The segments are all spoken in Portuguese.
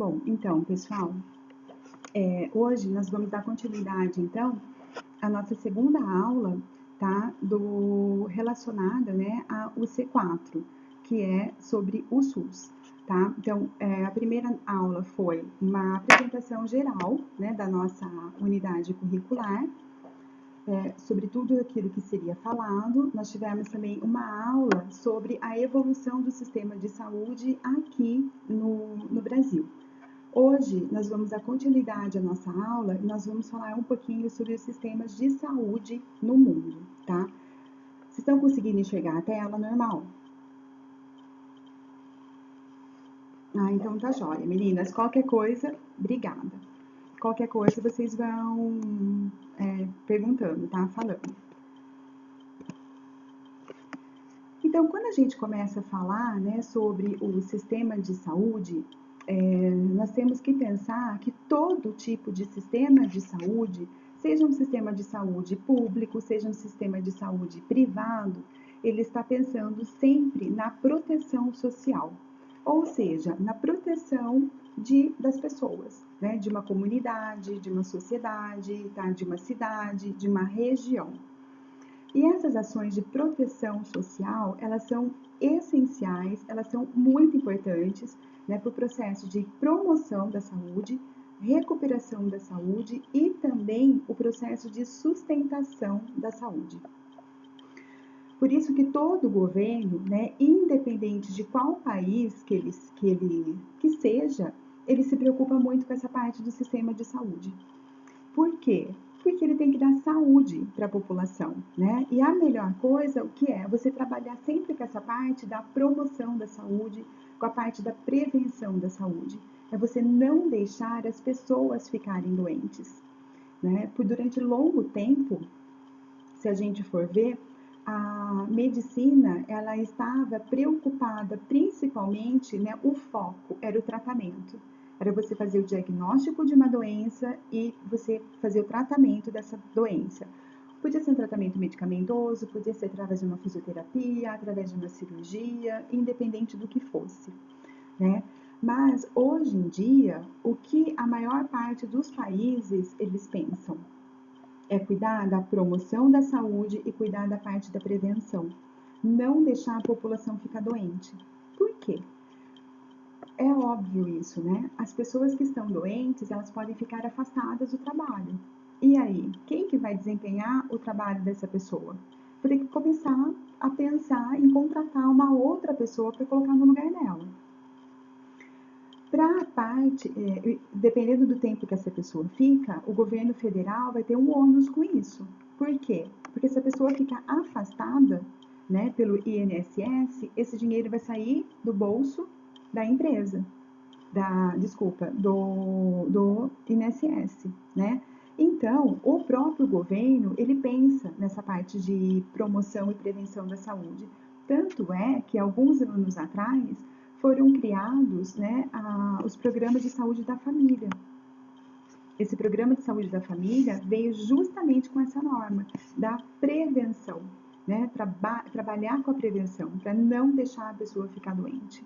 Bom, então, pessoal, hoje nós vamos dar continuidade, então, à nossa segunda aula, tá? Relacionada, né, ao C4, que é sobre o SUS, tá? Então, a primeira aula foi uma apresentação geral, né, da nossa unidade curricular, sobre tudo aquilo que seria falado. Nós tivemos também uma aula sobre a evolução do sistema de saúde aqui no Brasil. Hoje, nós vamos dar continuidade à nossa aula e nós vamos falar um pouquinho sobre os sistemas de saúde no mundo, tá? Vocês estão conseguindo enxergar a tela normal? Então tá jóia, meninas. Qualquer coisa, obrigada. Qualquer coisa vocês vão perguntando, tá? Falando. Então, quando a gente começa a falar, né, sobre o sistema de saúde, nós temos que pensar que todo tipo de sistema de saúde, seja um sistema de saúde público, seja um sistema de saúde privado, ele está pensando sempre na proteção social, ou seja, na proteção das pessoas, né, de uma comunidade, de uma sociedade, tá, de uma cidade, de uma região. E essas ações de proteção social, elas são essenciais, elas são muito importantes, né, para o processo de promoção da saúde, recuperação da saúde e também o processo de sustentação da saúde. Por isso que todo governo, né, independente de qual país que seja, ele se preocupa muito com essa parte do sistema de saúde. Por quê? Porque ele tem que dar saúde para a população, né? E a melhor coisa, o que é? Você trabalhar sempre com essa parte da promoção da saúde, com a parte da prevenção da saúde. É você não deixar as pessoas ficarem doentes, né? Durante longo tempo, se a gente for ver, a medicina, ela estava preocupada principalmente, né, o foco era o tratamento. Era você fazer o diagnóstico de uma doença e você fazer o tratamento dessa doença. Podia ser um tratamento medicamentoso, podia ser através de uma fisioterapia, através de uma cirurgia, independente do que fosse, né? Mas, hoje em dia, o que a maior parte dos países, eles pensam? É cuidar da promoção da saúde e cuidar da parte da prevenção. Não deixar a população ficar doente. Por quê? É óbvio isso, né? As pessoas que estão doentes, elas podem ficar afastadas do trabalho. E aí, quem que vai desempenhar o trabalho dessa pessoa? Vou ter que começar a pensar em contratar uma outra pessoa para colocar no lugar dela. Para a parte, dependendo do tempo que essa pessoa fica, o governo federal vai ter um ônus com isso. Por quê? Porque se a pessoa ficar afastada, né, pelo INSS, esse dinheiro vai sair do bolso da empresa, do INSS, né? Então, o próprio governo, ele pensa nessa parte de promoção e prevenção da saúde. Tanto é que, alguns anos atrás, foram criados, né, os programas de saúde da família. Esse programa de saúde da família veio justamente com essa norma da prevenção, né, trabalhar com a prevenção, para não deixar a pessoa ficar doente.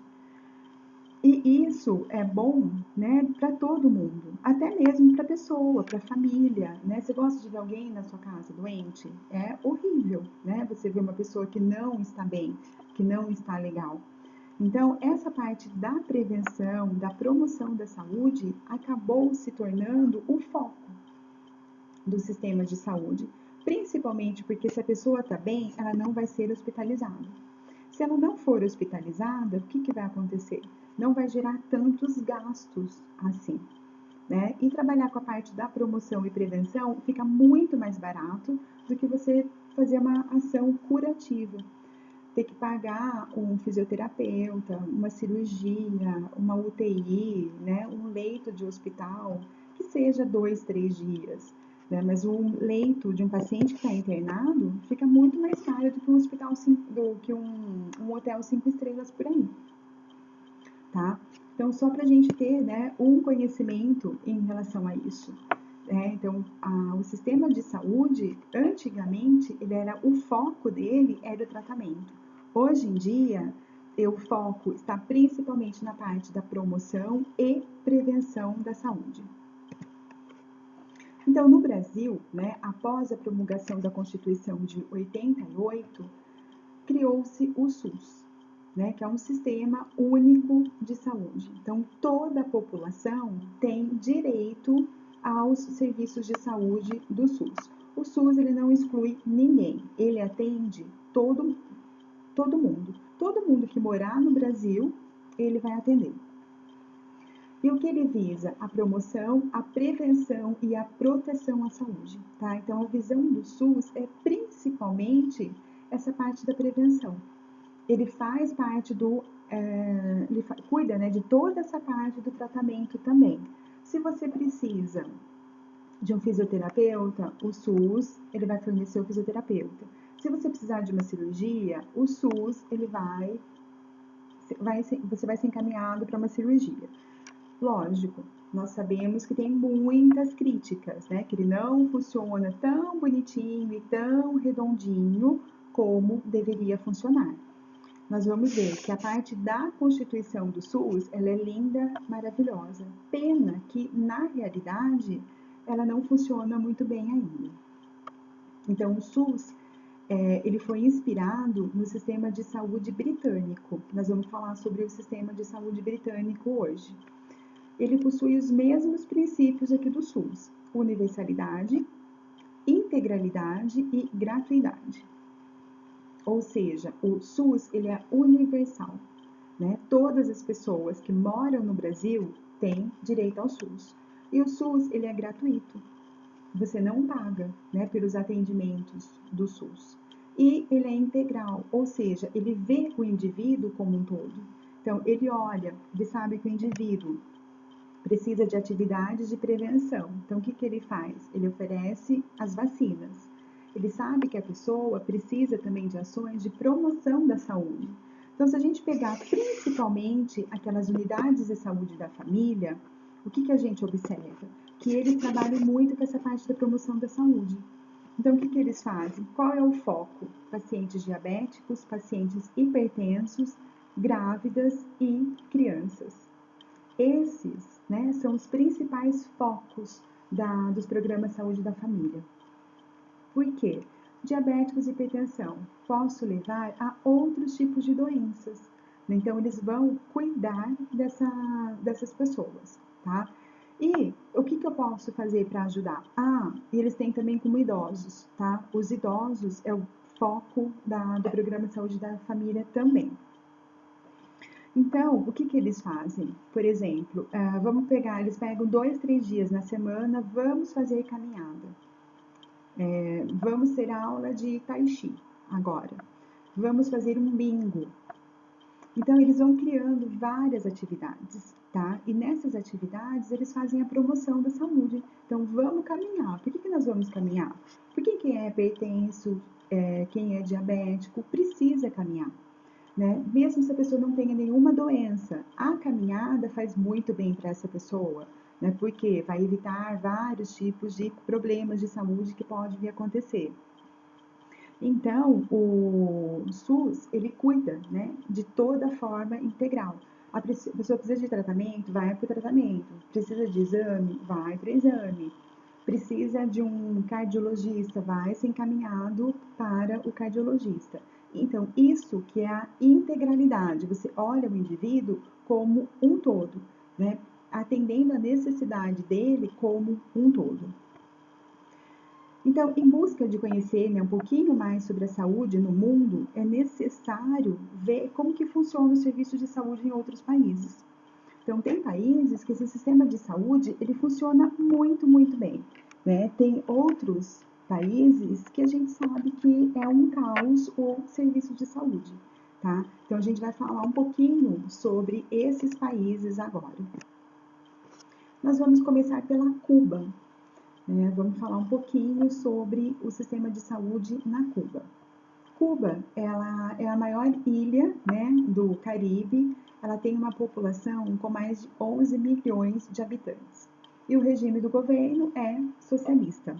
E isso é bom, né, para todo mundo, até mesmo para a pessoa, para a família, né? Você gosta de ver alguém na sua casa doente? É horrível, né? Você vê uma pessoa que não está bem, que não está legal. Então, essa parte da prevenção, da promoção da saúde, acabou se tornando o foco do sistema de saúde, principalmente porque, se a pessoa está bem, ela não vai ser hospitalizada. Se ela não for hospitalizada, o que vai acontecer? Não vai gerar tantos gastos assim, né? E trabalhar com a parte da promoção e prevenção fica muito mais barato do que você fazer uma ação curativa. Ter que pagar um fisioterapeuta, uma cirurgia, uma UTI, né, um leito de hospital, que seja 2, 3 dias. Né, mas um leito de um paciente que está internado fica muito mais caro do que um hotel 5 estrelas por aí. Tá? Então, só para a gente ter, né, um conhecimento em relação a isso. Então, o sistema de saúde, antigamente, o foco dele era o tratamento. Hoje em dia, o foco está principalmente na parte da promoção e prevenção da saúde. Então, no Brasil, né, após a promulgação da Constituição de 88, criou-se o SUS, né, que é um sistema único de saúde. Então, toda a população tem direito aos serviços de saúde do SUS. O SUS ele não exclui ninguém, ele atende todo mundo. Todo mundo que morar no Brasil, ele vai atender. E o que ele visa? A promoção, a prevenção e a proteção à saúde, tá? Então, a visão do SUS é principalmente essa parte da prevenção. Ele faz parte ele cuida, né, de toda essa parte do tratamento também. Se você precisa de um fisioterapeuta, o SUS, ele vai fornecer o fisioterapeuta. Se você precisar de uma cirurgia, o SUS, você vai ser encaminhado para uma cirurgia. Lógico, nós sabemos que tem muitas críticas, né? Que ele não funciona tão bonitinho e tão redondinho como deveria funcionar. Nós vamos ver que a parte da Constituição do SUS, ela é linda, maravilhosa. Pena que, na realidade, ela não funciona muito bem ainda. Então, o SUS, ele foi inspirado no sistema de saúde britânico. Nós vamos falar sobre o sistema de saúde britânico hoje. Ele possui os mesmos princípios aqui do SUS: universalidade, integralidade e gratuidade. Ou seja, o SUS ele é universal, né? Todas as pessoas que moram no Brasil têm direito ao SUS. E o SUS ele é gratuito. Você não paga, né, pelos atendimentos do SUS. E ele é integral, ou seja, ele vê o indivíduo como um todo. Então, ele olha, ele sabe que o indivíduo precisa de atividades de prevenção. Então, o que ele faz? Ele oferece as vacinas. Ele sabe que a pessoa precisa também de ações de promoção da saúde. Então, se a gente pegar principalmente aquelas unidades de saúde da família, o que a gente observa? Que eles trabalham muito com essa parte da promoção da saúde. Então, o que eles fazem? Qual é o foco? Pacientes diabéticos, pacientes hipertensos, grávidas e crianças. Esses, né, são os principais focos dos programas de saúde da família. Por quê? Diabéticos e hipertensão posso levar a outros tipos de doenças. Então, eles vão cuidar dessas pessoas, tá? E o que eu posso fazer para ajudar? E eles têm também como idosos, tá? Os idosos é o foco do programa de saúde da família também. Então, o que eles fazem? Por exemplo, eles pegam 2, 3 dias na semana, vamos fazer caminhada. Vamos ter aula de Tai Chi agora. Vamos fazer um bingo. Então, eles vão criando várias atividades, tá? E nessas atividades, eles fazem a promoção da saúde. Então, vamos caminhar. Por que nós vamos caminhar? Porque quem é hipertenso, quem é diabético, precisa caminhar. Né? Mesmo se a pessoa não tenha nenhuma doença, a caminhada faz muito bem para essa pessoa, né? Porque vai evitar vários tipos de problemas de saúde que podem vir a acontecer. Então, o SUS, ele cuida, né, de toda forma integral. A pessoa precisa de tratamento, vai para o tratamento. Precisa de exame, vai para o exame. Precisa de um cardiologista, vai ser encaminhado para o cardiologista. Então, isso que é a integralidade. Você olha o indivíduo como um todo, né? Atendendo a necessidade dele como um todo. Então, em busca de conhecer, né, um pouquinho mais sobre a saúde no mundo, é necessário ver como que funciona o serviço de saúde em outros países. Então, tem países que esse sistema de saúde, ele funciona muito, muito bem, né? Tem outros países que a gente sabe que é um caos o serviço de saúde, tá? Então, a gente vai falar um pouquinho sobre esses países agora. Nós vamos começar pela Cuba, né? Vamos falar um pouquinho sobre o sistema de saúde na Cuba. Cuba, ela é a maior ilha, né, do Caribe. Ela tem uma população com mais de 11 milhões de habitantes. E o regime do governo é socialista.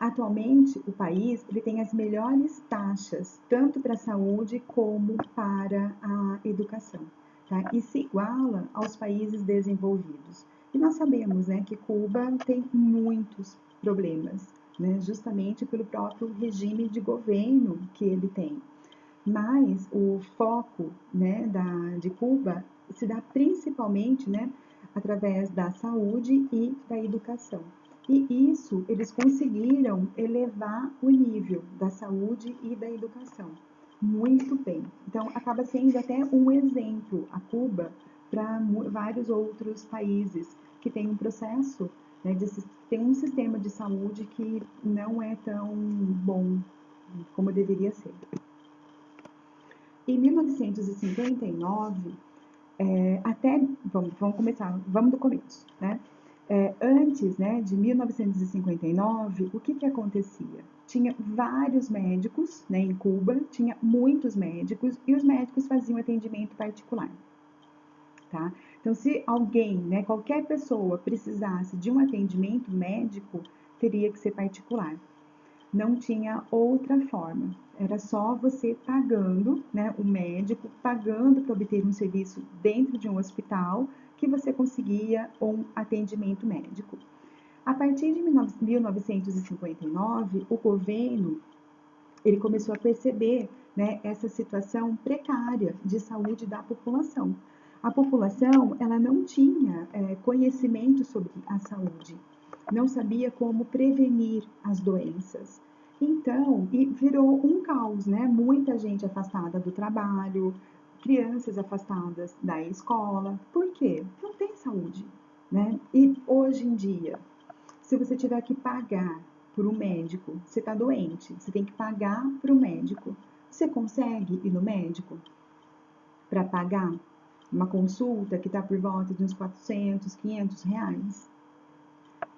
Atualmente, o país ele tem as melhores taxas, tanto para a saúde como para a educação, tá? E se iguala aos países desenvolvidos. E nós sabemos, né, que Cuba tem muitos problemas, né, justamente pelo próprio regime de governo que ele tem. Mas o foco, né, de Cuba se dá principalmente, né, através da saúde e da educação. E isso eles conseguiram elevar o nível da saúde e da educação. Muito bem. Então, acaba sendo até um exemplo a Cuba para vários outros países que têm um processo, né, tem um sistema de saúde que não é tão bom como deveria ser. Em 1959, vamos começar, vamos do começo, né? Antes, né, de 1959, o que acontecia? Tinha vários médicos, né, em Cuba, tinha muitos médicos e os médicos faziam atendimento particular, tá? Então, se alguém, né, qualquer pessoa precisasse de um atendimento médico, teria que ser particular. Não tinha outra forma. Era só você pagando, né, o médico, pagando para obter um serviço dentro de um hospital, que você conseguia um atendimento médico. A partir de 1959, o governo ele começou a perceber, né, essa situação precária de saúde da população. A população ela não tinha conhecimento sobre a saúde, não sabia como prevenir as doenças. Então, e virou um caos, né? Muita gente afastada do trabalho, crianças afastadas da escola. Por quê? Não tem saúde, né? E hoje em dia, se você tiver que pagar por um médico, você está doente, você tem que pagar para o médico. Você consegue ir no médico para pagar uma consulta que está por volta de uns 400, 500 reais?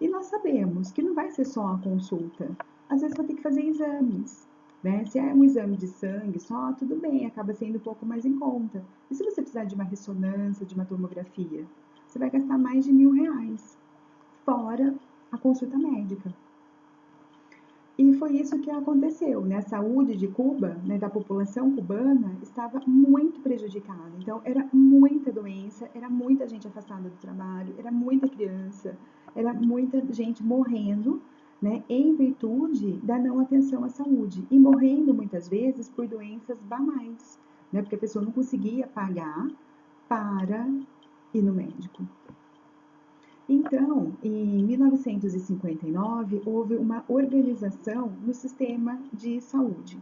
E nós sabemos que não vai ser só a consulta. Às vezes vai ter que fazer exames, né? Se é um exame de sangue só, tudo bem, acaba sendo um pouco mais em conta. E se você precisar de uma ressonância, de uma tomografia? Você vai gastar mais de R$ 1.000, fora a consulta médica. E foi isso que aconteceu, né? A saúde de Cuba, né, da população cubana, estava muito prejudicada. Então, era muita doença, era muita gente afastada do trabalho, era muita criança, era muita gente morrendo, né, em virtude da não atenção à saúde. E morrendo, muitas vezes, por doenças banais, né? Porque a pessoa não conseguia pagar para ir no médico. Então, em 1959, houve uma organização no sistema de saúde.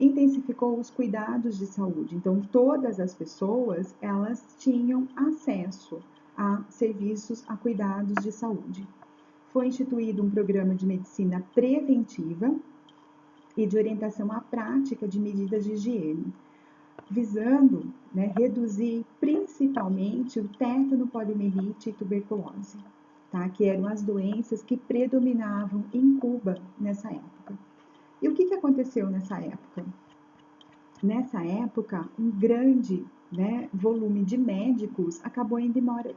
Intensificou os cuidados de saúde. Então, todas as pessoas, elas tinham acesso a serviços, a cuidados de saúde. Foi instituído um programa de medicina preventiva e de orientação à prática de medidas de higiene, visando, né, reduzir principalmente o tétano, poliomielite e tuberculose, tá? Que eram as doenças que predominavam em Cuba nessa época. E o que aconteceu nessa época? Nessa época, um grande, né, volume de médicos acabou indo embora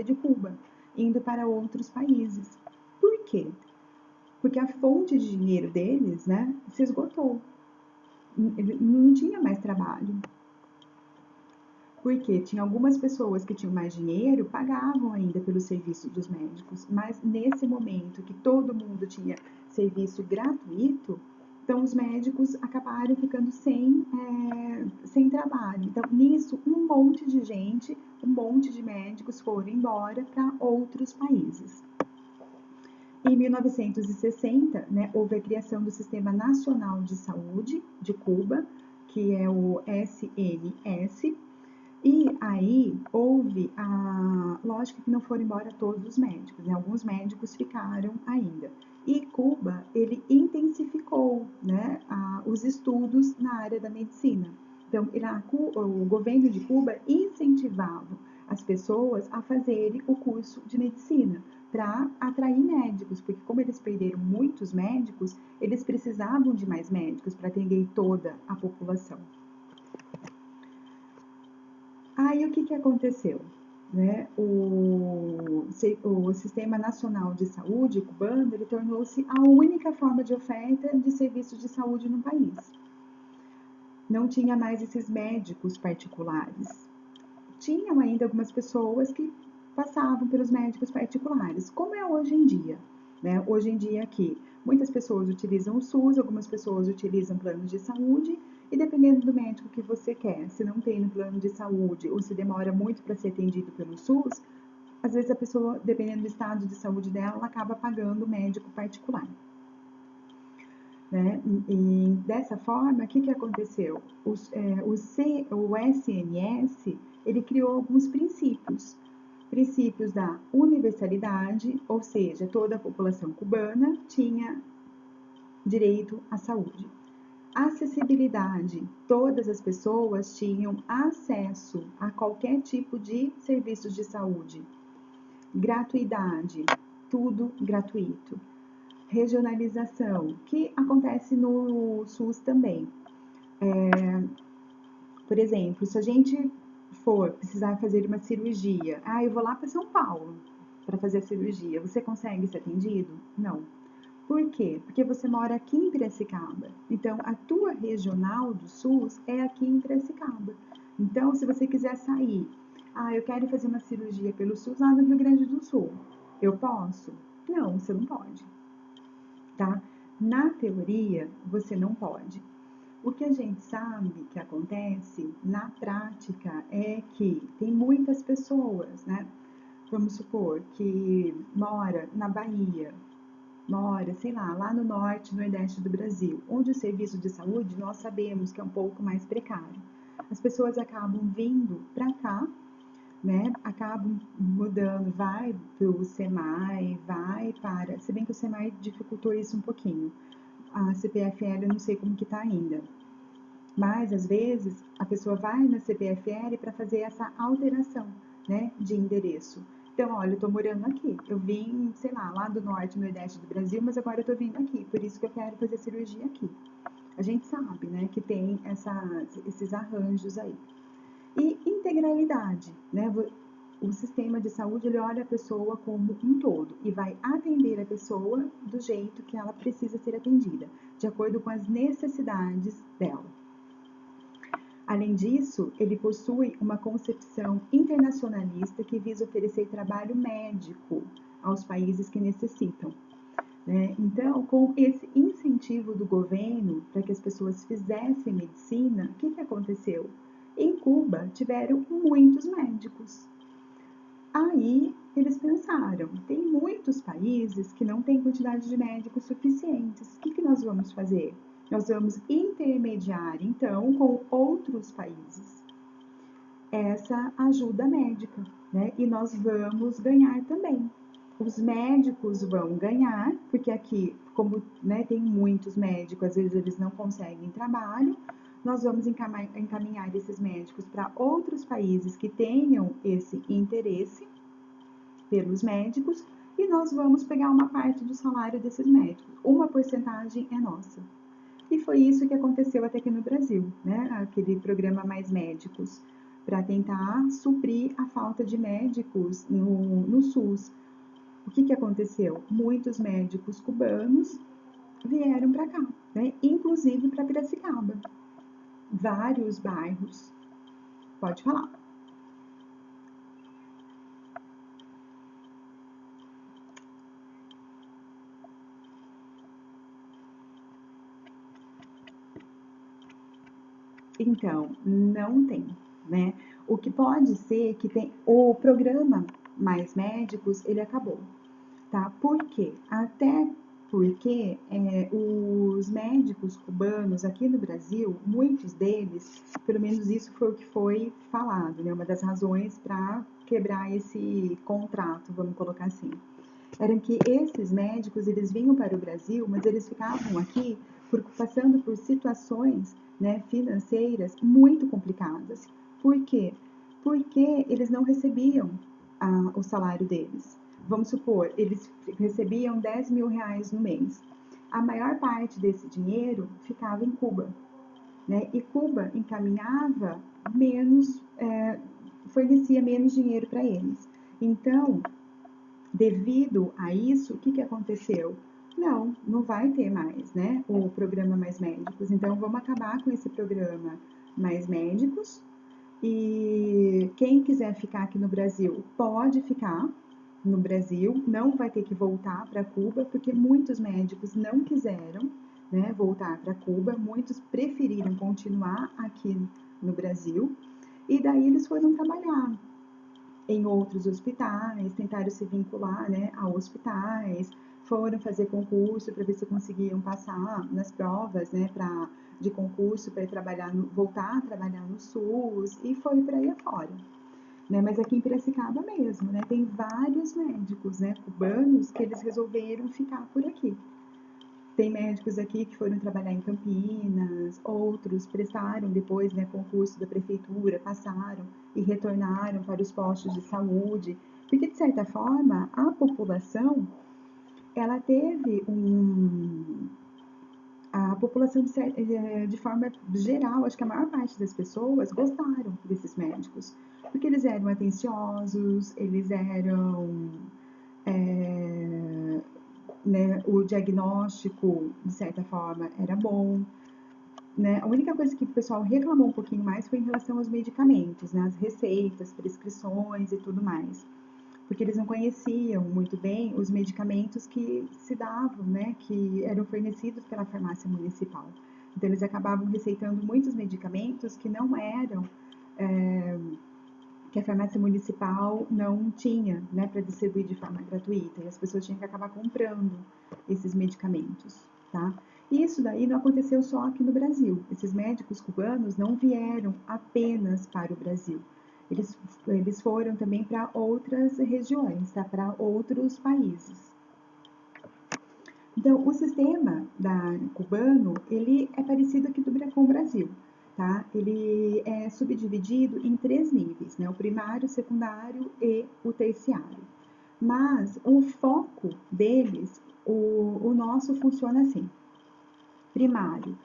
de Cuba, indo para outros países. Por quê? Porque a fonte de dinheiro deles, né, se esgotou. Não tinha mais trabalho. Porque tinha algumas pessoas que tinham mais dinheiro, pagavam ainda pelo serviço dos médicos, mas nesse momento que todo mundo tinha serviço gratuito, então os médicos acabaram ficando sem trabalho. Então, nisso, um monte de gente, um monte de médicos foram embora para outros países. Em 1960, né, houve a criação do Sistema Nacional de Saúde de Cuba, que é o SNS, e aí houve lógico que não foram embora todos os médicos, né? Alguns médicos ficaram ainda. E Cuba, ele intensificou, né, os estudos na área da medicina. Então, o governo de Cuba incentivava as pessoas a fazerem o curso de medicina para atrair médicos, porque como eles perderam muitos médicos, eles precisavam de mais médicos para atender toda a população. Aí o que aconteceu? né, o Sistema Nacional de Saúde cubano, ele tornou-se a única forma de oferta de serviços de saúde no país. Não tinha mais esses médicos particulares. Tinham ainda algumas pessoas que passavam pelos médicos particulares, como é hoje em dia. Né? Hoje em dia aqui, muitas pessoas utilizam o SUS, algumas pessoas utilizam planos de saúde, e dependendo do médico que você quer, se não tem no plano de saúde ou se demora muito para ser atendido pelo SUS, às vezes a pessoa, dependendo do estado de saúde dela, ela acaba pagando o médico particular. Né? E dessa forma, o que aconteceu? O SNS, ele criou alguns princípios. Princípios da universalidade, ou seja, toda a população cubana tinha direito à saúde. Acessibilidade, todas as pessoas tinham acesso a qualquer tipo de serviços de saúde. Gratuidade, tudo gratuito. Regionalização, que acontece no SUS também. Por exemplo, se a gente for precisar fazer uma cirurgia, eu vou lá para São Paulo para fazer a cirurgia, você consegue ser atendido? Não. Por quê? Porque você mora aqui em Piracicaba. Então, a tua regional do SUS é aqui em Piracicaba. Então, se você quiser sair, eu quero fazer uma cirurgia pelo SUS lá no Rio Grande do Sul, eu posso? Não, você não pode. Tá? Na teoria, você não pode. O que a gente sabe que acontece na prática é que tem muitas pessoas, né? Vamos supor que mora na Bahia, mora, sei lá no norte, nordeste do Brasil, onde o serviço de saúde nós sabemos que é um pouco mais precário. As pessoas acabam vindo para cá, né? Acabam mudando, vai para o SEMAI, vai para... Se bem que o SEMAI dificultou isso um pouquinho. A CPFL eu não sei como que está ainda. Mas, às vezes, a pessoa vai na CPFL para fazer essa alteração, né, de endereço. Então, olha, eu estou morando aqui. Eu vim, sei lá do norte, nordeste do Brasil, mas agora eu estou vindo aqui. Por isso que eu quero fazer cirurgia aqui. A gente sabe, né, que tem esses arranjos aí. E integralidade, né? O sistema de saúde, ele olha a pessoa como um todo e vai atender a pessoa do jeito que ela precisa ser atendida, de acordo com as necessidades dela. Além disso, ele possui uma concepção internacionalista que visa oferecer trabalho médico aos países que necessitam. Né? Então, com esse incentivo do governo para que as pessoas fizessem medicina, o que aconteceu? Em Cuba, tiveram muitos médicos. Aí, eles pensaram, tem muitos países que não têm quantidade de médicos suficientes. O que nós vamos fazer? Nós vamos intermediar, então, com outros países essa ajuda médica, né? E nós vamos ganhar também. Os médicos vão ganhar, porque aqui, como, né, tem muitos médicos, às vezes eles não conseguem trabalho, nós vamos encaminhar esses médicos para outros países que tenham esse interesse pelos médicos e nós vamos pegar uma parte do salário desses médicos. Uma porcentagem é nossa. E foi isso que aconteceu até aqui no Brasil, né? Aquele programa Mais Médicos, para tentar suprir a falta de médicos no SUS. O que aconteceu? Muitos médicos cubanos vieram para cá, né? Inclusive para Piracicaba. Vários bairros. Pode falar. Então, não tem, né? O que pode ser que tem o programa Mais Médicos, ele acabou, tá? Por quê? Até porque os médicos cubanos aqui no Brasil, muitos deles, pelo menos isso foi o que foi falado, né? Uma das razões para quebrar esse contrato, vamos colocar assim, era que esses médicos, eles vinham para o Brasil, mas eles ficavam aqui passando por situações, né, financeiras muito complicadas. Por quê? Porque eles não recebiam o salário deles. Vamos supor, eles recebiam 10 mil reais no mês. A maior parte desse dinheiro ficava em Cuba, né? E Cuba encaminhava menos, fornecia menos dinheiro para eles. Então, devido a isso, o que aconteceu? Não vai ter mais, né, o programa Mais Médicos. Então, vamos acabar com esse programa Mais Médicos. E quem quiser ficar aqui no Brasil, pode ficar no Brasil, não vai ter que voltar para Cuba, porque muitos médicos não quiseram, né, voltar para Cuba, muitos preferiram continuar aqui no Brasil, e daí eles foram trabalhar em outros hospitais, tentaram se vincular, né, a hospitais, foram fazer concurso para ver se conseguiam passar nas provas, né, de concurso para voltar a trabalhar no SUS, e foi por aí afora. Né, mas aqui em Piracicaba mesmo, né, tem vários médicos, né, cubanos, que eles resolveram ficar por aqui. Tem médicos aqui que foram trabalhar em Campinas, outros prestaram depois, né, concurso da prefeitura, passaram e retornaram para os postos de saúde, porque de certa forma a população, ela teve a população de forma geral, acho que a maior parte das pessoas gostaram desses médicos, porque eles eram atenciosos, eles eram né, o diagnóstico, de certa forma, era bom. Né? A única coisa que o pessoal reclamou um pouquinho mais foi em relação aos medicamentos, né? As receitas, prescrições e tudo mais. Porque eles não conheciam muito bem os medicamentos que se davam, né? Que eram fornecidos pela farmácia municipal. Então, eles acabavam receitando muitos medicamentos que não eram... que a farmácia municipal não tinha, né, para distribuir de forma gratuita, e as pessoas tinham que acabar comprando esses medicamentos, tá? E isso daí não aconteceu só aqui no Brasil. Esses médicos cubanos não vieram apenas para o Brasil. Eles foram também para outras regiões, tá? Para outros países. Então, o sistema cubano, ele é parecido aqui com o Brasil. Tá? Ele é subdividido em 3 níveis, né? O primário, o secundário e o terciário. Mas o foco deles, o nosso funciona assim. Primário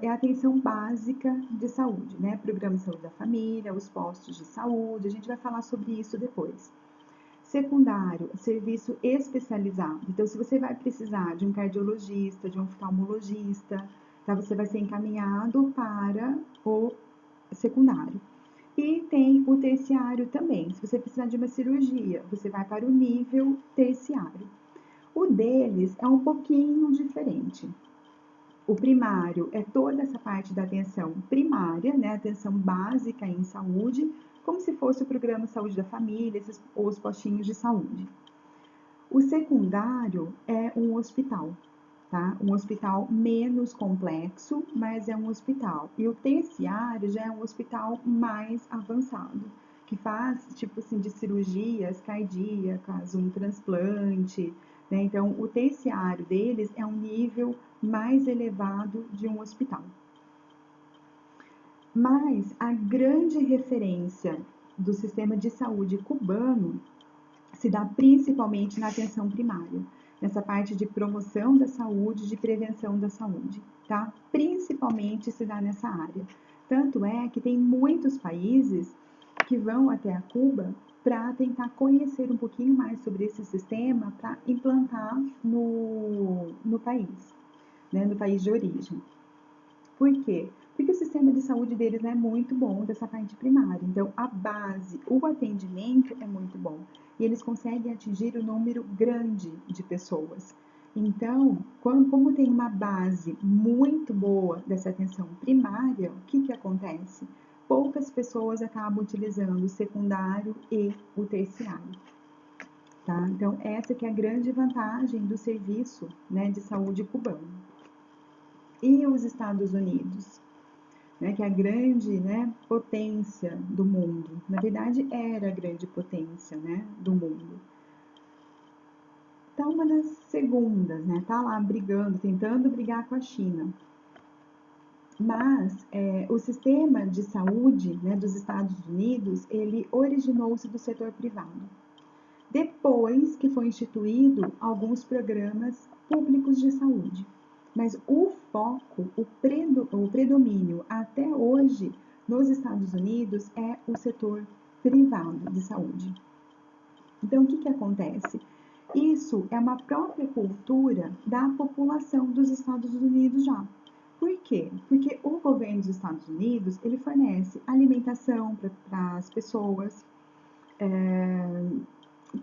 é a atenção básica de saúde, né? Programa de saúde da família, os postos de saúde, a gente vai falar sobre isso depois. Secundário, serviço especializado. Então, se você vai precisar de um cardiologista, de um oftalmologista, tá? Você vai ser encaminhado para o secundário. E tem o terciário também. Se você precisar de uma cirurgia, você vai para o nível terciário. O deles é um pouquinho diferente. O primário é toda essa parte da atenção primária, né, atenção básica em saúde, como se fosse o programa Saúde da Família, ou os postinhos de saúde. O secundário é um hospital, tá? Um hospital menos complexo, mas é um hospital. E o terciário já é um hospital mais avançado, que faz, tipo assim, de cirurgias cardíacas, um transplante, né? Então, o terciário deles é um nível mais elevado de um hospital. Mas a grande referência do sistema de saúde cubano se dá principalmente na atenção primária, nessa parte de promoção da saúde, de prevenção da saúde, tá? Principalmente se dá nessa área. Tanto é que tem muitos países que vão até a Cuba para tentar conhecer um pouquinho mais sobre esse sistema para implantar no país, né, no país de origem. Por quê? Porque o sistema de saúde deles é muito bom dessa parte primária. Então, a base, o atendimento é muito bom. E eles conseguem atingir um número grande de pessoas. Então, como tem uma base muito boa dessa atenção primária, o que acontece? Poucas pessoas acabam utilizando o secundário e o terciário. Tá? Então, essa que é a grande vantagem do serviço, né, de saúde cubano. E os Estados Unidos? Né, que é a grande, né, potência do mundo. Na verdade, era a grande potência, né, do mundo. Então, uma das segundas, né, tá lá brigando, tentando brigar com a China. Mas o sistema de saúde, né, dos Estados Unidos, ele originou-se do setor privado. Depois que foi instituído alguns programas públicos de saúde. Mas o foco, o predomínio até hoje nos Estados Unidos é o setor privado de saúde. Então, o que acontece? Isso é uma própria cultura da população dos Estados Unidos já. Por quê? Porque o governo dos Estados Unidos, ele fornece alimentação para as pessoas,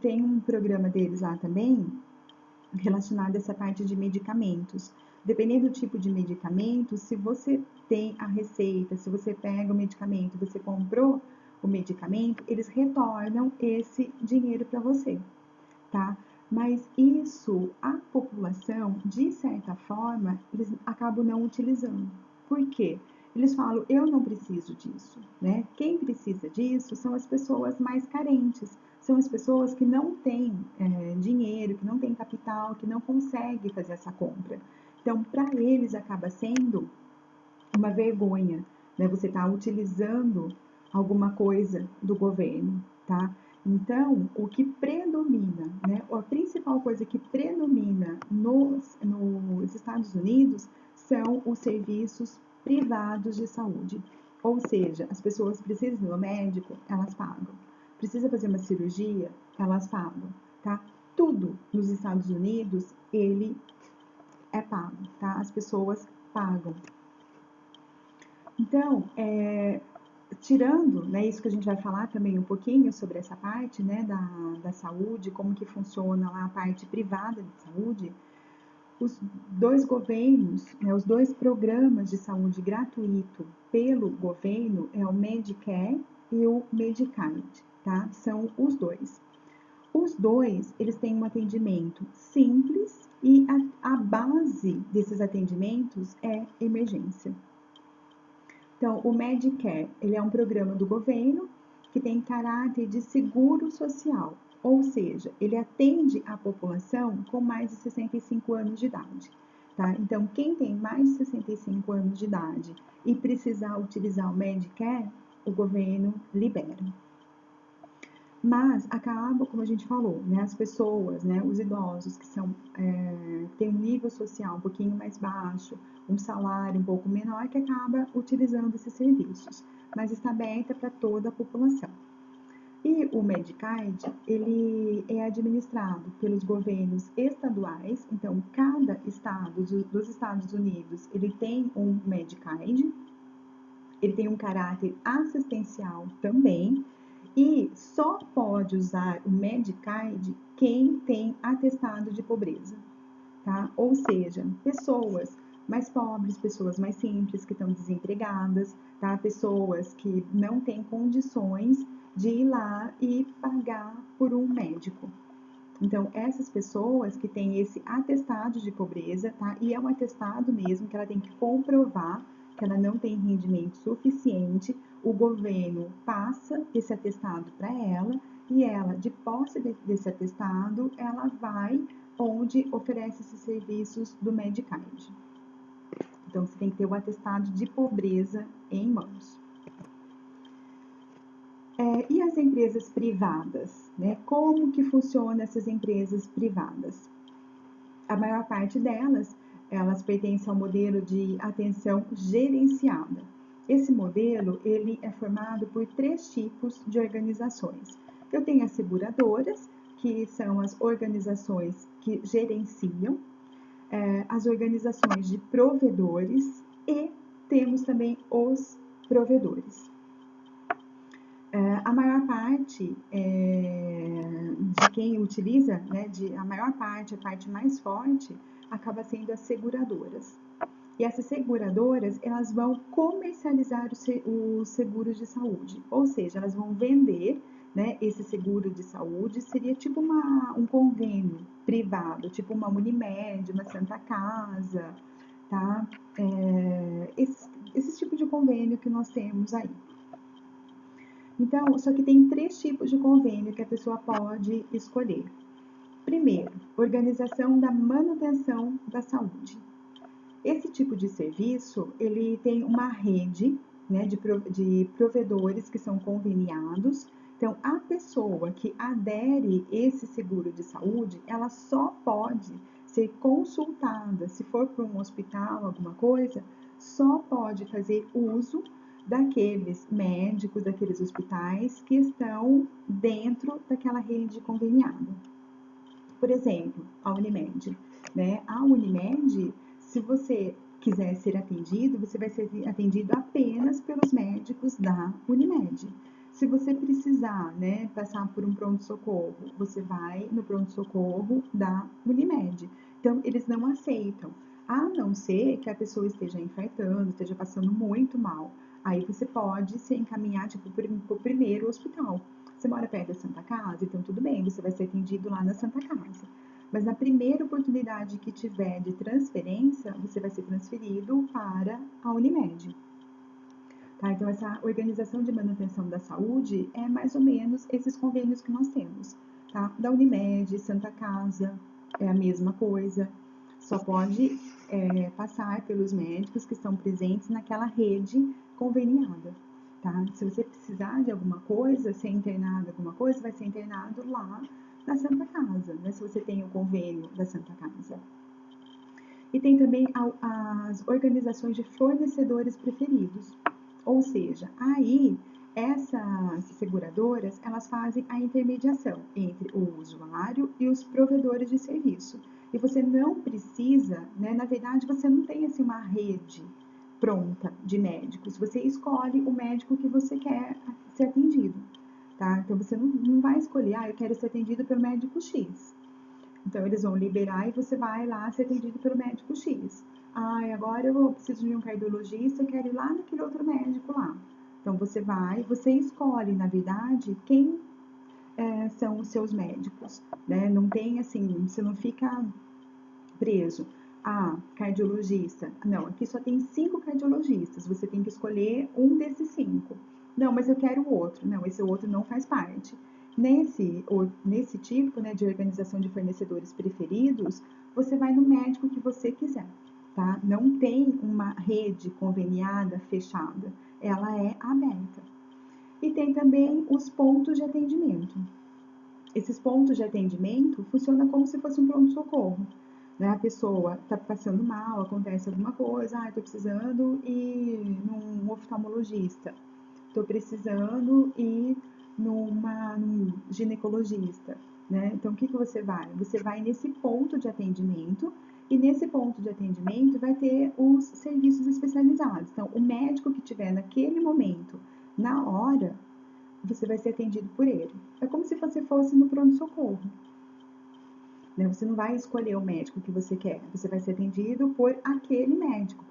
tem um programa deles lá também relacionado a essa parte de medicamentos. Dependendo do tipo de medicamento, se você tem a receita, se você pega o medicamento, você comprou o medicamento, eles retornam esse dinheiro para você, tá? Mas isso, a população, de certa forma, eles acabam não utilizando. Por quê? Eles falam, eu não preciso disso, né? Quem precisa disso são as pessoas mais carentes, são as pessoas que não têm dinheiro, que não têm capital, que não conseguem fazer essa compra. Então, para eles acaba sendo uma vergonha, né? Você está utilizando alguma coisa do governo, tá? Então, o que predomina, né? A principal coisa que predomina nos Estados Unidos são os serviços privados de saúde. Ou seja, as pessoas precisam ir ao médico, elas pagam. Precisa fazer uma cirurgia, elas pagam, tá? Tudo nos Estados Unidos, ele é pago, tá? As pessoas pagam. Então, tirando, né, isso que a gente vai falar também um pouquinho sobre essa parte, né, da saúde, como que funciona lá a parte privada de saúde, os dois governos, né, os dois programas de saúde gratuito pelo governo é o Medicare e o Medicaid, tá? São os dois. Os dois, eles têm um atendimento simples e a base desses atendimentos é emergência. Então, o Medicare, ele é um programa do governo que tem caráter de seguro social, ou seja, ele atende a população com mais de 65 anos de idade. Tá? Então, quem tem mais de 65 anos de idade e precisar utilizar o Medicare, o governo libera. Mas acaba, como a gente falou, né, as pessoas, né, os idosos que têm um nível social um pouquinho mais baixo, um salário um pouco menor, que acaba utilizando esses serviços, mas está aberta para toda a população. E o Medicaid, ele é administrado pelos governos estaduais, então cada estado dos Estados Unidos, ele tem um Medicaid, ele tem um caráter assistencial também, e só pode usar o Medicaid quem tem atestado de pobreza, tá? Ou seja, pessoas mais pobres, pessoas mais simples, que estão desempregadas, tá? Pessoas que não têm condições de ir lá e pagar por um médico. Então, essas pessoas que têm esse atestado de pobreza, tá? E é um atestado mesmo que ela tem que comprovar que ela não tem rendimento suficiente, o governo passa esse atestado para ela e ela, de posse desse atestado, ela vai onde oferece esses serviços do Medicaid. Então, você tem que ter o atestado de pobreza em mãos. E as empresas privadas, né? Como que funcionam essas empresas privadas? A maior parte delas, elas pertencem ao modelo de atenção gerenciada. Esse modelo, ele é formado por 3 tipos de organizações. Eu tenho as seguradoras, que são as organizações que gerenciam, as organizações de provedores e temos também os provedores. A maior parte de quem utiliza, né, a maior parte, a parte mais forte, acaba sendo as seguradoras. E essas seguradoras, elas vão comercializar os seguros de saúde, ou seja, elas vão vender, né, esse seguro de saúde, seria tipo um convênio privado, tipo uma Unimed, uma Santa Casa, tá? Esse tipo de convênio que nós temos aí. Então, só que tem 3 tipos de convênio que a pessoa pode escolher. Primeiro, organização da manutenção da saúde. Esse tipo de serviço, ele tem uma rede, né, de provedores que são conveniados. Então, a pessoa que adere esse seguro de saúde, ela só pode ser consultada, se for para um hospital, alguma coisa, só pode fazer uso daqueles médicos, daqueles hospitais que estão dentro daquela rede conveniada. Por exemplo, a Unimed, né? A Unimed, se você quiser ser atendido, você vai ser atendido apenas pelos médicos da Unimed. Se você precisar, né, passar por um pronto-socorro, você vai no pronto-socorro da Unimed. Então, eles não aceitam, a não ser que a pessoa esteja infartando, esteja passando muito mal. Aí você pode ser encaminhado tipo, para o primeiro hospital. Você mora perto da Santa Casa, então tudo bem, você vai ser atendido lá na Santa Casa. Mas na primeira oportunidade que tiver de transferência, você vai ser transferido para a Unimed. Tá? Então, essa organização de manutenção da saúde é mais ou menos esses convênios que nós temos. Tá? Da Unimed, Santa Casa, é a mesma coisa. Só pode passar pelos médicos que estão presentes naquela rede conveniada. Tá? Se você precisar de alguma coisa, ser internado alguma coisa, vai ser internado lá na Santa Casa, né? Se você tem o convênio da Santa Casa. E tem também as organizações de fornecedores preferidos. Ou seja, aí essas seguradoras, elas fazem a intermediação entre o usuário e os provedores de serviço. E você não precisa, né, na verdade, você não tem assim uma rede pronta de médicos. Você escolhe o médico que você quer ser atendido, tá? Então você não vai escolher, eu quero ser atendido pelo médico X. Então eles vão liberar e você vai lá ser atendido pelo médico X. Agora eu preciso de um cardiologista, eu quero ir lá naquele outro médico lá. Então você vai, você escolhe, na verdade, quem são os seus médicos, né? Não tem assim, você não fica preso. Cardiologista. Não, aqui só tem 5 cardiologistas, você tem que escolher um desses 5. Não, mas eu quero o outro. Não, esse outro não faz parte. Nesse tipo, né, de organização de fornecedores preferidos, você vai no médico que você quiser, tá? Não tem uma rede conveniada, fechada. Ela é aberta. E tem também os pontos de atendimento. Esses pontos de atendimento funcionam como se fosse um pronto-socorro. Né? A pessoa está passando mal, acontece alguma coisa, estou precisando ir num oftalmologista, estou precisando ir num ginecologista. Né? Então, o que você vai? Você vai nesse ponto de atendimento e nesse ponto de atendimento vai ter os serviços especializados. Então, o médico que tiver naquele momento, na hora, você vai ser atendido por ele. É como se você fosse no pronto-socorro. Né? Você não vai escolher o médico que você quer, você vai ser atendido por aquele médico,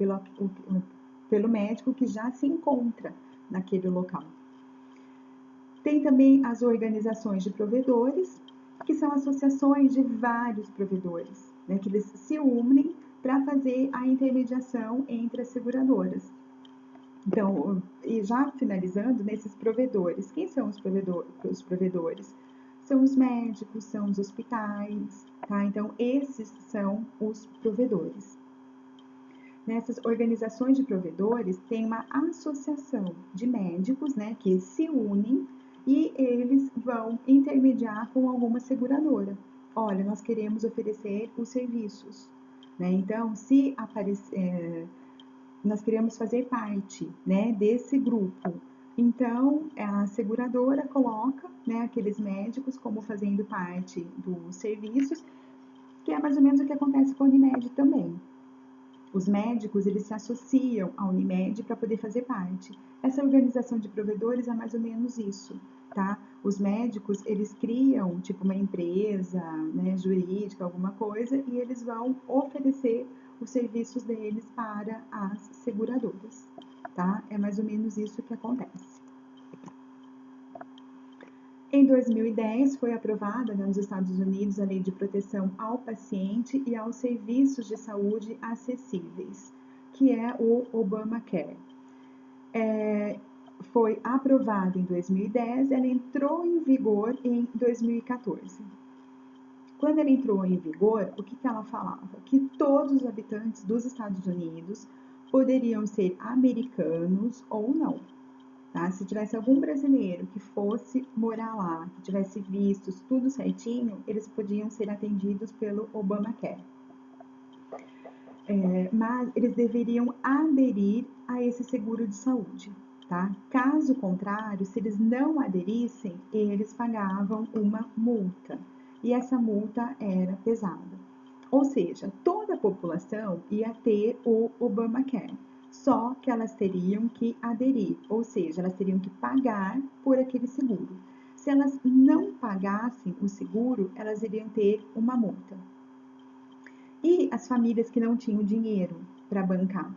pelo médico que já se encontra naquele local. Tem também as organizações de provedores, que são associações de vários provedores, né, que eles se unem para fazer a intermediação entre as seguradoras. Então, e já finalizando nesses provedores, quem são os provedores? São os médicos, são os hospitais, tá? Então, esses são os provedores. Nessas organizações de provedores, tem uma associação de médicos, né, que se unem e eles vão intermediar com alguma seguradora. Olha, nós queremos oferecer os serviços, né? Então, se aparecer, nós queremos fazer parte, né, desse grupo. Então, a seguradora coloca, né, aqueles médicos como fazendo parte dos serviços, que é mais ou menos o que acontece com a Unimed também. Os médicos, eles se associam à Unimed para poder fazer parte. Essa organização de provedores é mais ou menos isso, tá? Os médicos, eles criam, tipo, uma empresa, né, jurídica, alguma coisa, e eles vão oferecer os serviços deles para as seguradoras, tá? É mais ou menos isso que acontece. Em 2010, foi aprovada, né, nos Estados Unidos a Lei de Proteção ao Paciente e aos Serviços de Saúde Acessíveis, que é o Obamacare. Foi aprovada em 2010, ela entrou em vigor em 2014. Quando ela entrou em vigor, o que ela falava? Que todos os habitantes dos Estados Unidos poderiam ser americanos ou não. Tá? Se tivesse algum brasileiro que fosse morar lá, que tivesse vistos tudo certinho, eles podiam ser atendidos pelo Obamacare. Mas eles deveriam aderir a esse seguro de saúde. tá? Caso contrário, se eles não aderissem, eles pagavam uma multa. E essa multa era pesada. Ou seja, toda a população ia ter o Obamacare, só que elas teriam que aderir, ou seja, elas teriam que pagar por aquele seguro. Se elas não pagassem o seguro, elas iriam ter uma multa. E as famílias que não tinham dinheiro para bancar,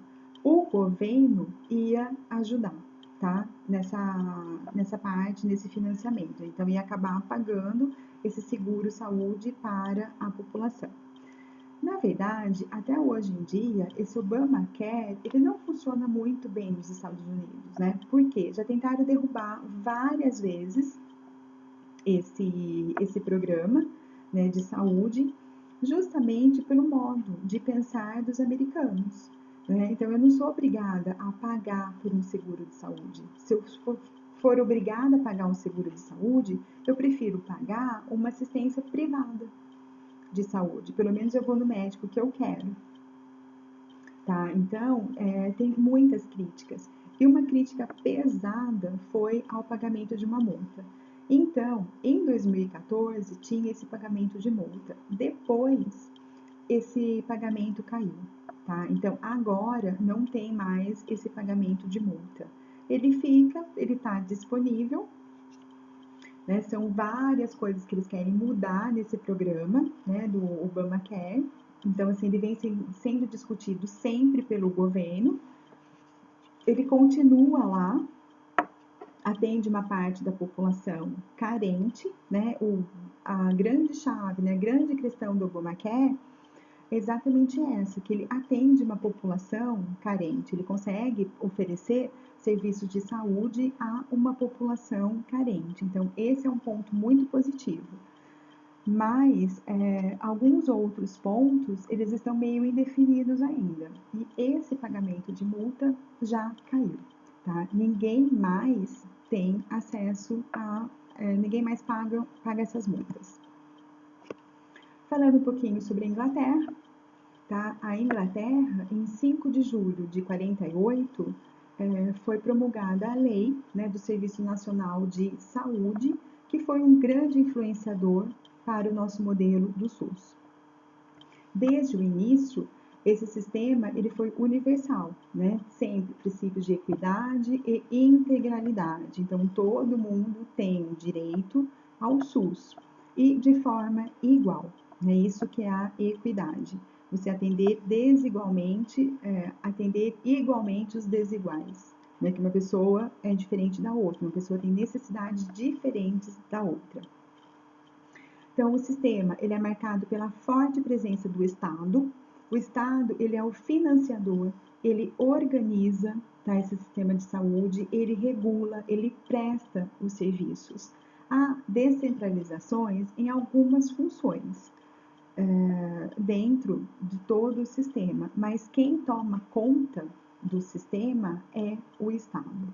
o governo ia ajudar, tá? Nessa parte, nesse financiamento. Então, ia acabar pagando esse seguro-saúde para a população. Na verdade, até hoje em dia, esse Obamacare, ele não funciona muito bem nos Estados Unidos, né? Por quê? Já tentaram derrubar várias vezes esse programa, né, de saúde, justamente pelo modo de pensar dos americanos, né? Então, eu não sou obrigada a pagar por um seguro de saúde. Se eu for obrigada a pagar um seguro de saúde, eu prefiro pagar uma assistência privada de saúde. Pelo menos eu vou no médico que eu quero, tá? Então, tem muitas críticas. E uma crítica pesada foi ao pagamento de uma multa. Então, em 2014, tinha esse pagamento de multa. Depois, esse pagamento caiu, tá? Então, agora não tem mais esse pagamento de multa. Ele está disponível, né? São várias coisas que eles querem mudar nesse programa, né, do Obamacare. Então, assim, ele vem sendo discutido sempre pelo governo. Ele continua lá, atende uma parte da população carente, né? A grande chave, né, a grande questão do Obamacare é exatamente essa, que ele atende uma população carente, ele consegue oferecer serviços de saúde a uma população carente. Então, esse é um ponto muito positivo. Mas alguns outros pontos, eles estão meio indefinidos ainda. E esse pagamento de multa já caiu, tá? Ninguém mais tem acesso ninguém mais paga essas multas. Falando um pouquinho sobre a Inglaterra, tá? A Inglaterra, em 5 de julho de 48, foi promulgada a lei, né, do Serviço Nacional de Saúde, que foi um grande influenciador para o nosso modelo do SUS. Desde o início, esse sistema ele foi universal, né? Sempre princípios de equidade e integralidade. Então, todo mundo tem direito ao SUS e de forma igual. É isso que é a equidade. Você atender atender igualmente os desiguais. Né? Que uma pessoa é diferente da outra, uma pessoa tem necessidades diferentes da outra. Então, o sistema ele é marcado pela forte presença do Estado. O Estado ele é o financiador, ele organiza, tá, esse sistema de saúde, ele regula, ele presta os serviços. Há descentralizações em algumas funções dentro de todo o sistema, mas quem toma conta do sistema é o Estado.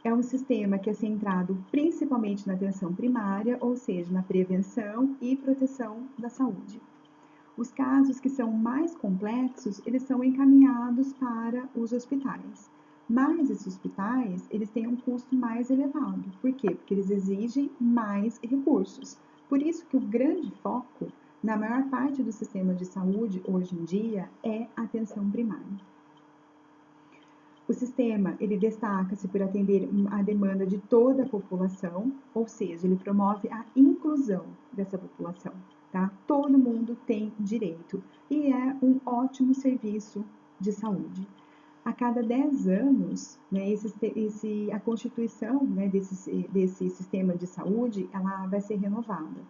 É um sistema que é centrado principalmente na atenção primária, ou seja, na prevenção e proteção da saúde. Os casos que são mais complexos, eles são encaminhados para os hospitais. Mas esses hospitais, eles têm um custo mais elevado. Por quê? Porque eles exigem mais recursos. Por isso que o grande foco, na maior parte do sistema de saúde, hoje em dia, é a atenção primária. O sistema, ele destaca-se por atender a demanda de toda a população, ou seja, ele promove a inclusão dessa população, tá? Todo mundo tem direito e é um ótimo serviço de saúde. A cada 10 anos, né, a constituição, né, desse sistema de saúde, ela vai ser renovada.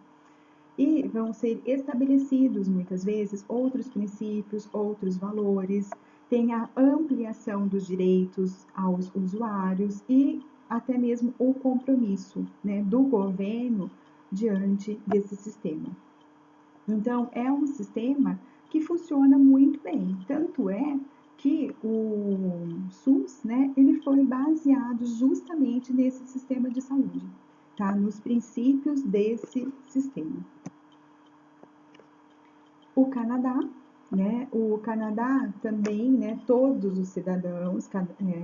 E vão ser estabelecidos, muitas vezes, outros princípios, outros valores, tem a ampliação dos direitos aos usuários e até mesmo o compromisso, né, do governo diante desse sistema. Então, é um sistema que funciona muito bem. Tanto é que o SUS, né, ele foi baseado justamente nesse sistema de saúde, tá? Nos princípios desse sistema. O Canadá, né? O Canadá também, né, todos os cidadãos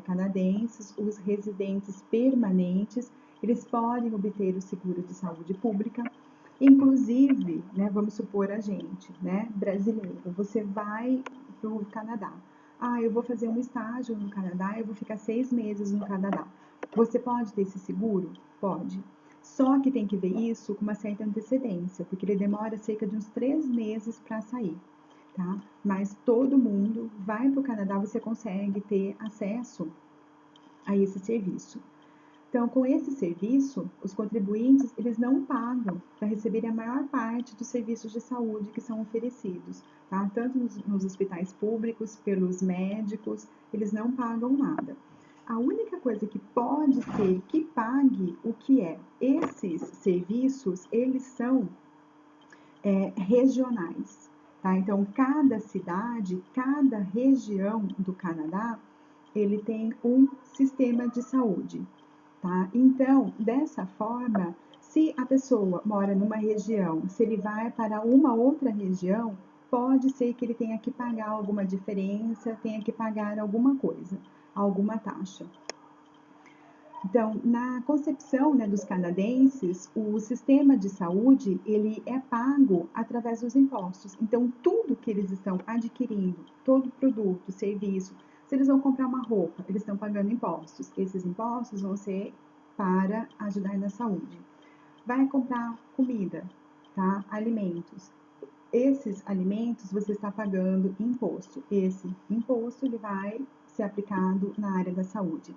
canadenses, os residentes permanentes, eles podem obter o seguro de saúde pública. Inclusive, né, vamos supor a gente, né, brasileiro, você vai para o Canadá. Ah, eu vou fazer um estágio no Canadá, eu vou ficar 6 meses no Canadá. Você pode ter esse seguro? Pode. Só que tem que ver isso com uma certa antecedência, porque ele demora cerca de uns 3 meses para sair, tá? Mas todo mundo vai para o Canadá, você consegue ter acesso a esse serviço. Então, com esse serviço, os contribuintes, eles não pagam para receberem a maior parte dos serviços de saúde que são oferecidos, tá? Tanto nos hospitais públicos, pelos médicos, eles não pagam nada. A única coisa que pode ser que pague o que é esses serviços, eles são regionais, tá? Então, cada cidade, cada região do Canadá, ele tem um sistema de saúde, tá? Então, dessa forma, se a pessoa mora numa região, se ele vai para uma outra região, pode ser que ele tenha que pagar alguma diferença, tenha que pagar alguma coisa, alguma taxa. Então, na concepção, né, dos canadenses, o sistema de saúde ele é pago através dos impostos. Então, tudo que eles estão adquirindo, todo produto, serviço, se eles vão comprar uma roupa, eles estão pagando impostos. Esses impostos vão ser para ajudar na saúde. Vai comprar comida, tá? Alimentos. Esses alimentos você está pagando imposto. Esse imposto ele vai ser aplicado na área da saúde.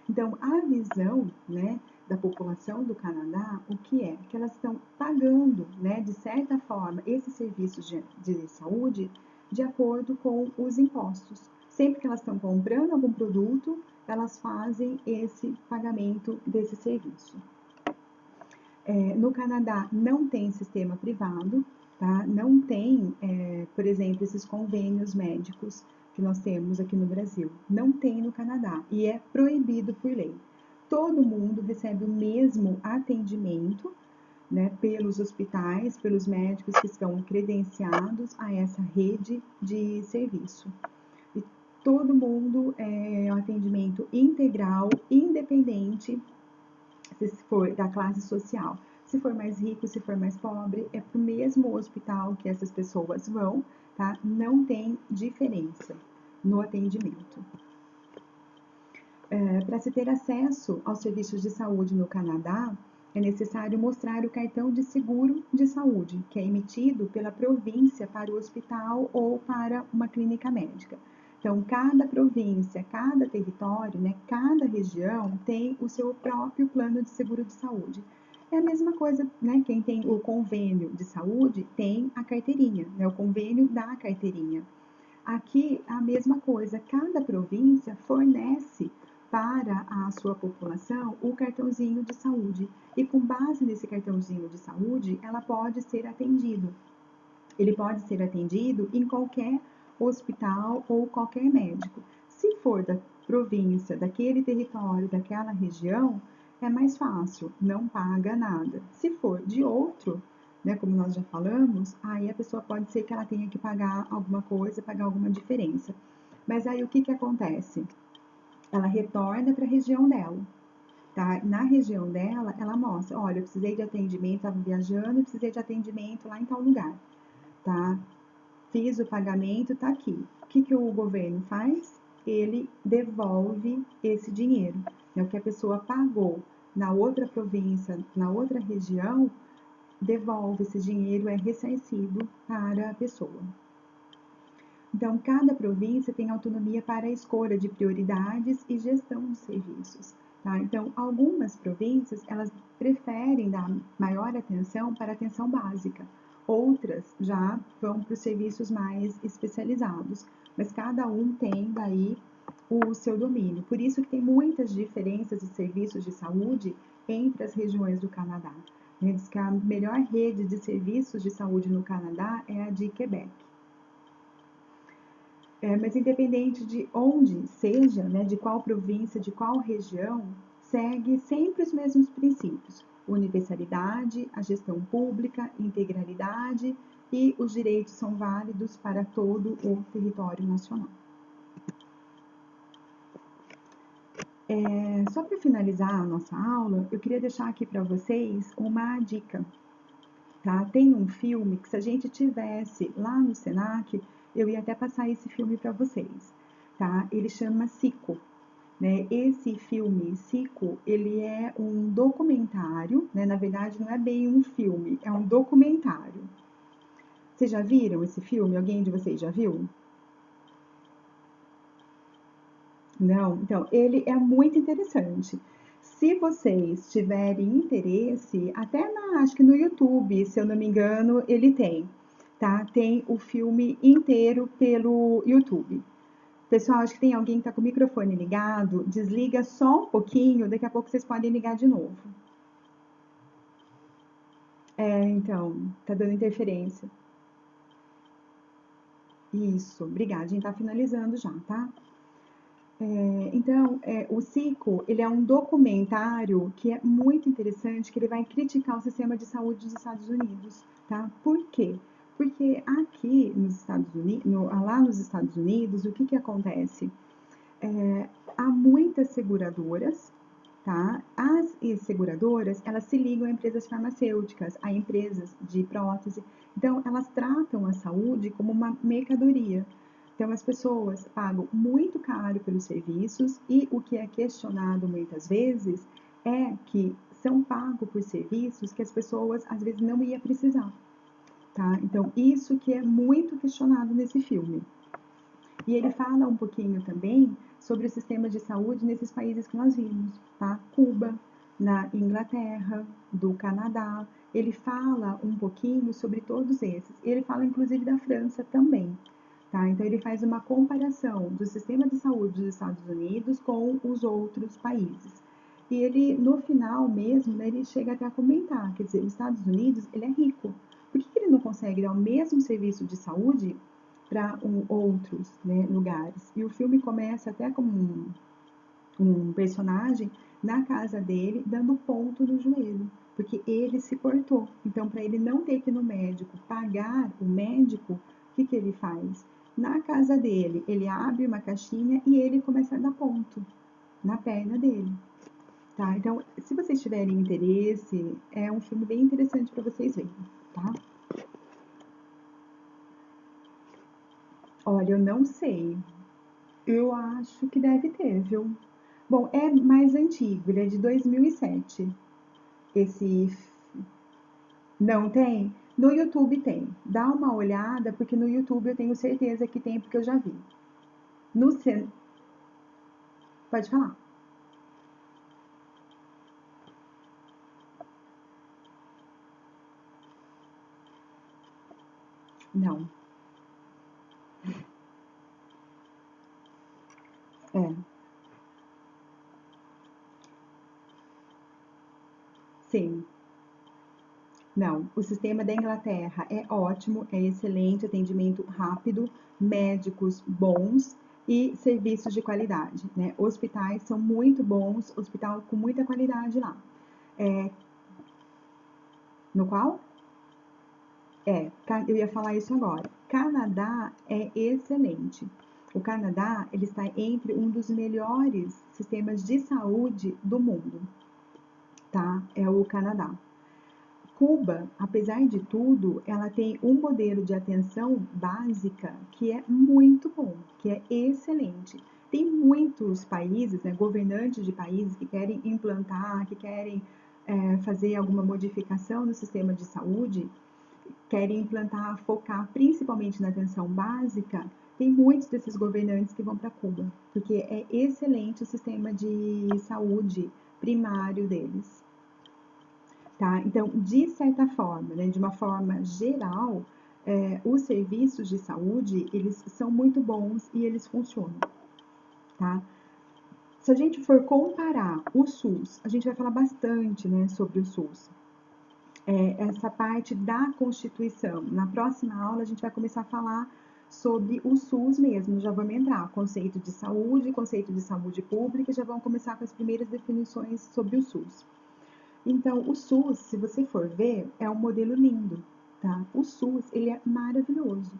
Então, a visão, né, da população do Canadá, o que é? Que elas estão pagando, né, de certa forma, esses serviços de saúde de acordo com os impostos. Sempre que elas estão comprando algum produto, elas fazem esse pagamento desse serviço. No Canadá não tem sistema privado, tá? Não tem, por exemplo, esses convênios médicos que nós temos aqui no Brasil. Não tem no Canadá e é proibido por lei. Todo mundo recebe o mesmo atendimento, né, pelos hospitais, pelos médicos que estão credenciados a essa rede de serviço. E todo mundo é um atendimento integral, independente se for da classe social. Se for mais rico, se for mais pobre, é para o mesmo hospital que essas pessoas vão, tá? Não tem diferença no atendimento. Para se ter acesso aos serviços de saúde no Canadá, é necessário mostrar o cartão de seguro de saúde, que é emitido pela província para o hospital ou para uma clínica médica. Então, cada província, cada território, né, cada região tem o seu próprio plano de seguro de saúde. É a mesma coisa, né? Quem tem o convênio de saúde tem a carteirinha, né? O convênio da carteirinha. Aqui, a mesma coisa, cada província fornece para a sua população o cartãozinho de saúde. E com base nesse cartãozinho de saúde, ela pode ser atendido. Ele pode ser atendido em qualquer hospital ou qualquer médico. Se for da província, daquele território, daquela região, é mais fácil, não paga nada. Se for de outro, né, como nós já falamos, aí a pessoa pode ser que ela tenha que pagar alguma coisa, pagar alguma diferença. Mas aí o que acontece? Ela retorna para a região dela. Tá? Na região dela, ela mostra, olha, eu precisei de atendimento, estava viajando e precisei de atendimento lá em tal lugar, tá? Fiz o pagamento, tá aqui. O que o governo faz? Ele devolve esse dinheiro. É o que a pessoa pagou na outra província, na outra região, devolve esse dinheiro, é ressarcido para a pessoa. Então, cada província tem autonomia para a escolha de prioridades e gestão dos serviços. Tá? Então, algumas províncias, elas preferem dar maior atenção para a atenção básica. Outras já vão para os serviços mais especializados. Mas cada um tem daí o seu domínio. Por isso que tem muitas diferenças de serviços de saúde entre as regiões do Canadá. Diz que a melhor rede de serviços de saúde no Canadá é a de Quebec. Mas independente de onde seja, né, de qual província, de qual região, segue sempre os mesmos princípios: universalidade, a gestão pública, integralidade e os direitos são válidos para todo o território nacional. Só para finalizar a nossa aula, eu queria deixar aqui para vocês uma dica. Tá? Tem um filme que, se a gente tivesse lá no Senac, eu ia até passar esse filme para vocês. Tá? Ele chama Sico. Né? Esse filme, Sico, ele é um documentário, né? Na verdade não é bem um filme, é um documentário. Vocês já viram esse filme? Alguém de vocês já viu? Não? Então, ele é muito interessante. Se vocês tiverem interesse, até acho que no YouTube, se eu não me engano, ele tem, tá? Tem o filme inteiro pelo YouTube. Pessoal, acho que tem alguém que tá com o microfone ligado. Desliga só um pouquinho, daqui a pouco vocês podem ligar de novo. Então, tá dando interferência. Isso, obrigada. A gente tá finalizando já, tá? Então, o Cico, ele é um documentário que é muito interessante, que ele vai criticar o sistema de saúde dos Estados Unidos, tá? Por quê? Porque aqui nos Estados Unidos, lá nos Estados Unidos, o que que acontece? Há muitas seguradoras, tá? As seguradoras, elas se ligam a empresas farmacêuticas, a empresas de prótese. Então, elas tratam a saúde como uma mercadoria. Então, as pessoas pagam muito caro pelos serviços e o que é questionado muitas vezes é que são pagos por serviços que as pessoas às vezes não iam precisar, tá? Então, isso que é muito questionado nesse filme. E ele fala um pouquinho também sobre o sistema de saúde nesses países que nós vimos, tá? Cuba, na Inglaterra, do Canadá. Ele fala um pouquinho sobre todos esses. Ele fala inclusive da França também, tá? Então ele faz uma comparação do sistema de saúde dos Estados Unidos com os outros países. E ele, no final mesmo, né, ele chega até a comentar, quer dizer, os Estados Unidos, ele é rico. Por que ele não consegue dar o mesmo serviço de saúde para outros, né, lugares? E o filme começa até com um personagem na casa dele dando ponto no joelho, porque ele se cortou. Então, para ele não ter que ir no médico, pagar o médico, o que, que ele faz? Na casa dele, ele abre uma caixinha e ele começa a dar ponto na perna dele. Tá? Então, se vocês tiverem interesse, é um filme bem interessante para vocês verem, tá? Olha, eu não sei. Eu acho que deve ter, viu? Bom, é mais antigo, ele é de 2007. Esse não tem? No YouTube tem. Dá uma olhada, porque no YouTube eu tenho certeza que tem, porque eu já vi. No Sen... Pode falar. Não. É. Sim. Não. O sistema da Inglaterra é ótimo, é excelente, atendimento rápido, médicos bons e serviços de qualidade, né? Hospitais são muito bons, hospital com muita qualidade lá. É, no qual? Eu ia falar isso agora. Canadá é excelente. O Canadá, ele está entre um dos melhores sistemas de saúde do mundo, tá? É o Canadá. Cuba, apesar de tudo, ela tem um modelo de atenção básica que é muito bom, que é excelente. Tem muitos países, né, governantes de países que querem implantar, que querem fazer alguma modificação no sistema de saúde, querem implantar, focar principalmente na atenção básica. Tem muitos desses governantes que vão para Cuba, porque é excelente o sistema de saúde primário deles. Tá? Então, de certa forma, né, de uma forma geral, os serviços de saúde, eles são muito bons e eles funcionam, tá? Se a gente for comparar o SUS, a gente vai falar bastante, né, sobre o SUS. Essa parte da Constituição. Na próxima aula, a gente vai começar a falar sobre o SUS mesmo, já vamos entrar, conceito de saúde pública, já vamos começar com as primeiras definições sobre o SUS. Então, o SUS, se você for ver, é um modelo lindo, tá? O SUS, ele é maravilhoso.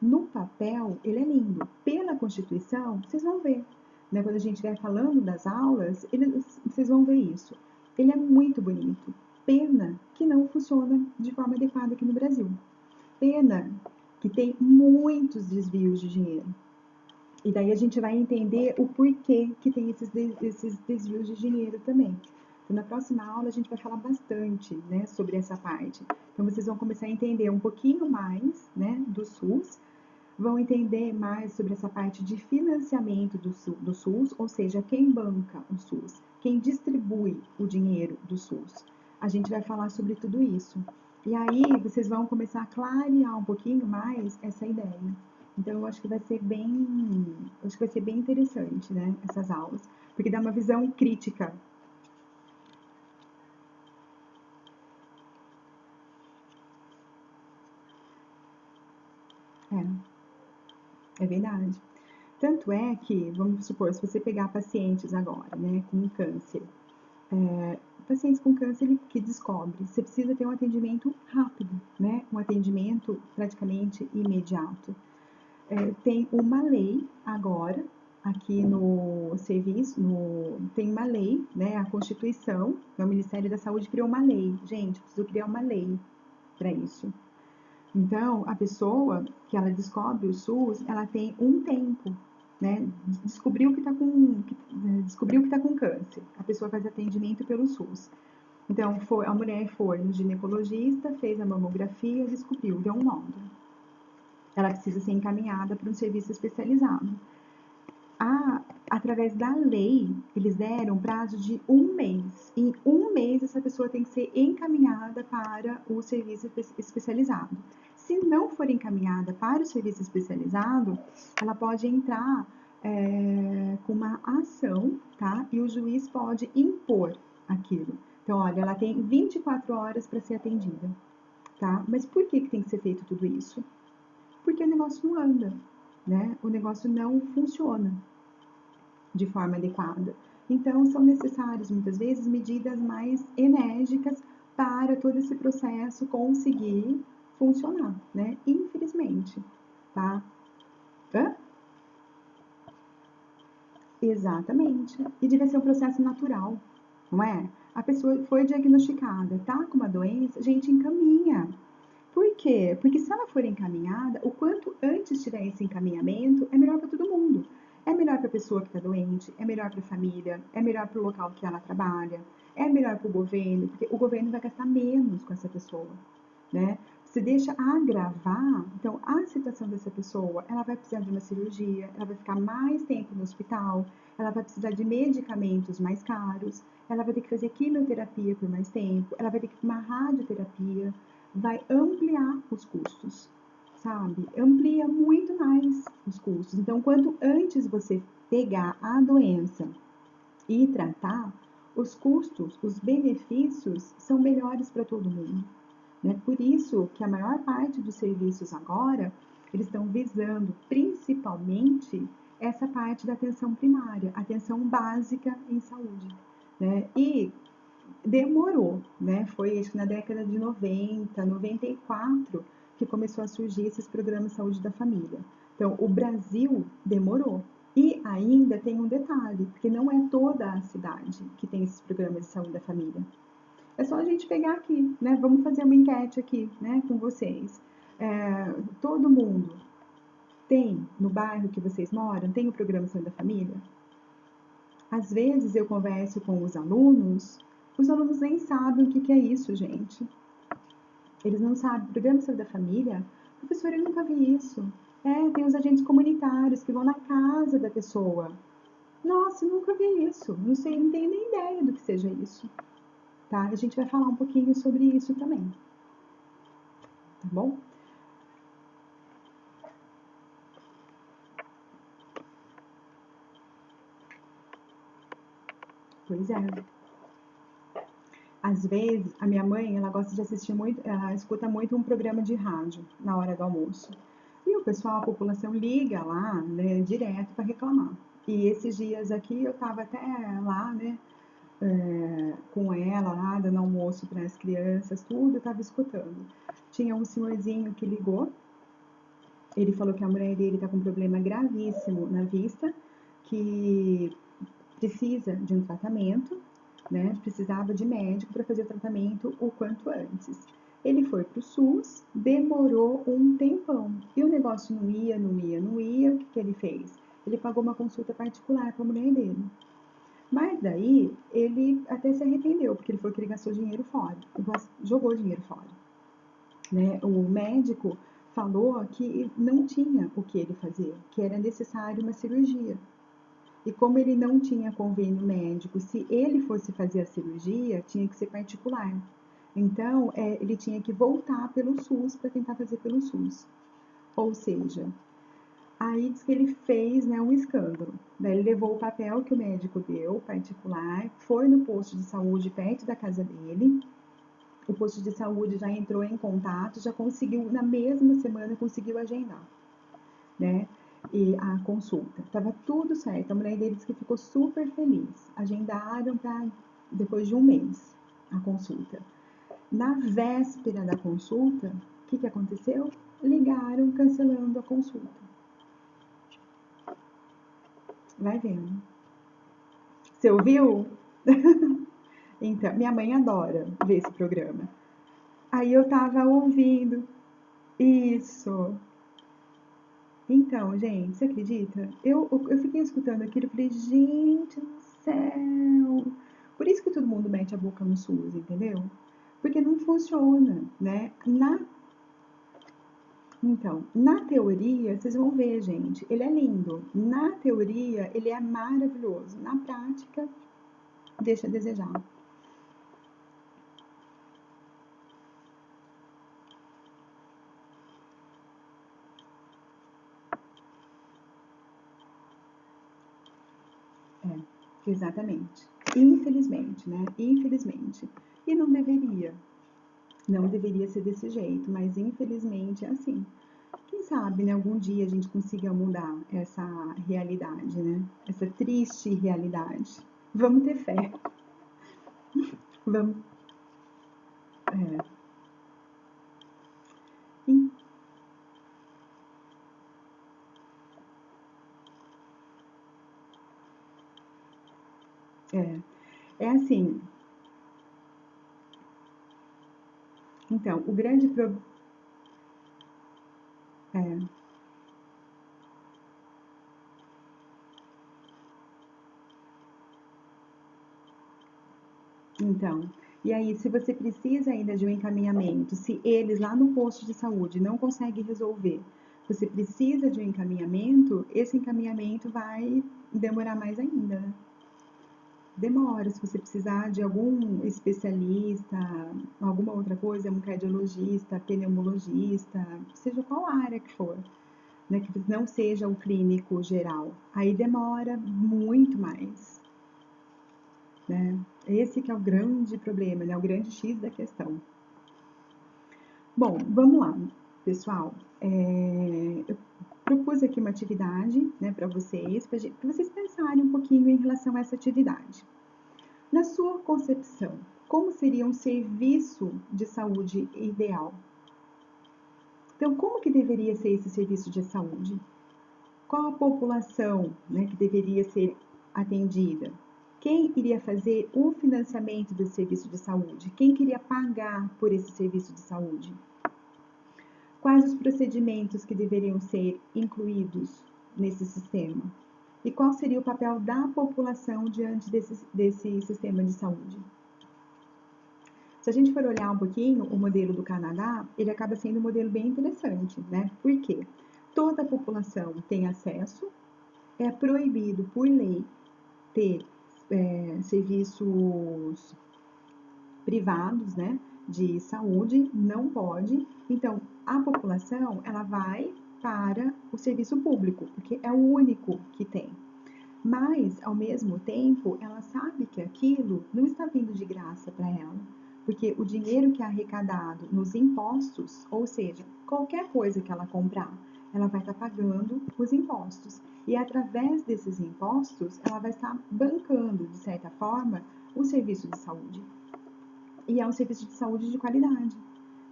No papel, ele é lindo. Pela Constituição, vocês vão ver, né? Quando a gente estiver falando das aulas, vocês vão ver isso. Ele é muito bonito. Pena que não funciona de forma adequada aqui no Brasil. Pena que tem muitos desvios de dinheiro. E daí a gente vai entender o porquê que tem esses desvios de dinheiro também. Então, na próxima aula a gente vai falar bastante, né, sobre essa parte. Então, vocês vão começar a entender um pouquinho mais, né, do SUS, vão entender mais sobre essa parte de financiamento do SUS, ou seja, quem banca o SUS, quem distribui o dinheiro do SUS. A gente vai falar sobre tudo isso. E aí vocês vão começar a clarear um pouquinho mais essa ideia. Então eu acho que vai ser bem interessante, né, essas aulas, porque dá uma visão crítica. É verdade. Tanto é que, vamos supor, se você pegar pacientes agora, né, com câncer, pacientes com câncer que descobre, você precisa ter um atendimento rápido, né, um atendimento praticamente imediato. Tem uma lei agora, aqui no serviço, tem uma lei, né, a Constituição, o Ministério da Saúde criou uma lei. Gente, preciso criar uma lei para isso. Então, a pessoa que ela descobre o SUS, ela tem um tempo, né? Descobriu que tá com câncer. A pessoa faz atendimento pelo SUS. Então, a mulher foi no ginecologista, fez a mamografia, descobriu, deu um nódulo. Ela precisa ser encaminhada para um serviço especializado. Através da lei, eles deram um prazo de um mês. Em um mês, essa pessoa tem que ser encaminhada para o serviço especializado. Se não for encaminhada para o serviço especializado, ela pode entrar com uma ação, tá? E o juiz pode impor aquilo. Então, olha, ela tem 24 horas para ser atendida, tá? Mas por que tem que ser feito tudo isso? Porque o negócio não anda, né? O negócio não funciona de forma adequada. Então, são necessárias, muitas vezes, medidas mais enérgicas para todo esse processo conseguir funcionar, né? Infelizmente, tá? Hã? Exatamente. E deve ser um processo natural, não é? A pessoa foi diagnosticada, tá com uma doença, a gente encaminha. Por quê? Porque se ela for encaminhada, o quanto antes tiver esse encaminhamento, é melhor para todo mundo. É melhor para a pessoa que está doente, é melhor para a família, é melhor para o local que ela trabalha, é melhor para o governo, porque o governo vai gastar menos com essa pessoa, né? Se deixa agravar, então a situação dessa pessoa, ela vai precisar de uma cirurgia, ela vai ficar mais tempo no hospital, ela vai precisar de medicamentos mais caros, ela vai ter que fazer quimioterapia por mais tempo, ela vai ter que tomar radioterapia, vai ampliar os custos, sabe? Amplia muito mais os custos. Então, quanto antes você pegar a doença e tratar, os custos, os benefícios são melhores para todo mundo. Né? Por isso que a maior parte dos serviços agora, eles estão visando principalmente essa parte da atenção primária, atenção básica em saúde. Né? E demorou, né? Foi acho que na década de 90, 94, que começou a surgir esses programas de saúde da família. Então, o Brasil demorou. E ainda tem um detalhe, porque não é toda a cidade que tem esses programas de saúde da família. É só a gente pegar aqui, né? Vamos fazer uma enquete aqui, né, com vocês. Todo mundo tem, no bairro que vocês moram, tem o programa de saúde da família? Às vezes eu converso com os alunos nem sabem o que é isso, gente. Eles não sabem. Programa de saúde da família? Professora, eu nunca vi isso. Tem os agentes comunitários que vão na casa da pessoa. Nossa, eu nunca vi isso. Não sei, não tenho nem ideia do que seja isso. Tá? A gente vai falar um pouquinho sobre isso também. Tá bom? Pois é. Às vezes, a minha mãe, ela gosta de assistir muito, ela escuta muito um programa de rádio na hora do almoço. E o pessoal, a população liga lá, né, direto para reclamar. E esses dias aqui eu tava até lá, né, com ela lá, dando almoço para as crianças, tudo, eu estava escutando. Tinha um senhorzinho que ligou, ele falou que a mulher dele está com um problema gravíssimo na vista, que precisa de um tratamento, né? Precisava de médico para fazer o tratamento o quanto antes. Ele foi para o SUS, demorou um tempão. E o negócio não ia, não ia, não ia. O que, que ele fez? Ele pagou uma consulta particular para a mulher dele. Mas daí ele até se arrependeu, porque ele falou que ele gastou dinheiro fora, jogou dinheiro fora. Né? O médico falou que não tinha o que ele fazer, que era necessário uma cirurgia. E como ele não tinha convênio médico, se ele fosse fazer a cirurgia, tinha que ser particular. Então, ele tinha que voltar pelo SUS para tentar fazer pelo SUS. Ou seja, aí diz que ele fez, né, um escândalo. Daí ele levou o papel que o médico deu, particular, foi no posto de saúde perto da casa dele. O posto de saúde já entrou em contato, já conseguiu, na mesma semana, conseguiu agendar, né? E a consulta. Tava tudo certo. A mulher dele disse que ficou super feliz. Agendaram para depois de um mês a consulta. Na véspera da consulta, o que aconteceu? Ligaram cancelando a consulta. Vai vendo. Você ouviu? Então, minha mãe adora ver esse programa. Aí eu tava ouvindo. Isso. Então, gente, você acredita? Eu fiquei escutando aquilo e falei, gente do céu. Por isso que todo mundo mete a boca no SUS, entendeu? Porque não funciona, né? Então, na teoria, vocês vão ver, gente, ele é lindo. Na teoria, ele é maravilhoso. Na prática, deixa a desejar. Exatamente. Infelizmente, né? Infelizmente. E não deveria. Não deveria ser desse jeito, mas infelizmente é assim. Quem sabe, né, algum dia a gente consiga mudar essa realidade, né? Essa triste realidade. Vamos ter fé. Vamos. É, é, é assim. Então, o grande problema. É, então. E aí, se você precisa ainda de um encaminhamento, se eles lá no posto de saúde não conseguem resolver, você precisa de um encaminhamento, esse encaminhamento vai demorar mais ainda, né? Demora, se você precisar de algum especialista, alguma outra coisa, um cardiologista, pneumologista, seja qual área que for, né, que não seja o clínico geral, aí demora muito mais, né? Esse que é o grande problema, né, o grande X da questão. Bom, vamos lá, pessoal. Eu propus aqui uma atividade, né, para vocês pensarem um pouquinho em relação a essa atividade. Na sua concepção, como seria um serviço de saúde ideal? Então, como que deveria ser esse serviço de saúde? Qual a população, né, que deveria ser atendida? Quem iria fazer o financiamento desse serviço de saúde? Quem queria pagar por esse serviço de saúde? Quais os procedimentos que deveriam ser incluídos nesse sistema? E qual seria o papel da população diante desse sistema de saúde? Se a gente for olhar um pouquinho o modelo do Canadá, ele acaba sendo um modelo bem interessante, né? Por quê? Toda a população tem acesso, é proibido por lei ter serviços privados, né, de saúde, não pode. Então, a população, ela vai para o serviço público, porque é o único que tem. Mas, ao mesmo tempo, ela sabe que aquilo não está vindo de graça para ela, porque o dinheiro que é arrecadado nos impostos, ou seja, qualquer coisa que ela comprar, ela vai estar pagando os impostos. E através desses impostos, ela vai estar bancando, de certa forma, o serviço de saúde. E é um serviço de saúde de qualidade,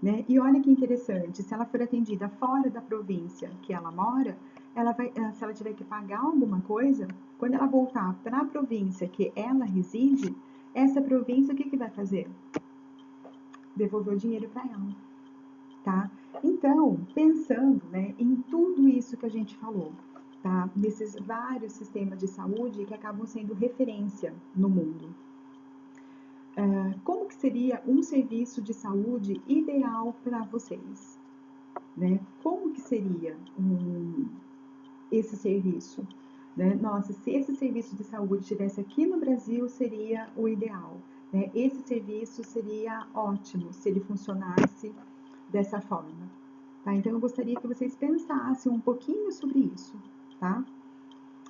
né? E olha que interessante, se ela for atendida fora da província que ela mora, se ela tiver que pagar alguma coisa, quando ela voltar para a província que ela reside, essa província o que vai fazer? Devolver o dinheiro para ela, tá? Então, pensando, né, em tudo isso que a gente falou, tá? Nesses vários sistemas de saúde que acabam sendo referência no mundo. Como que seria um serviço de saúde ideal para vocês? Né? Como que seria esse serviço? Né? Nossa, se esse serviço de saúde estivesse aqui no Brasil, seria o ideal. Né? Esse serviço seria ótimo se ele funcionasse dessa forma. Tá? Então, eu gostaria que vocês pensassem um pouquinho sobre isso. Tá?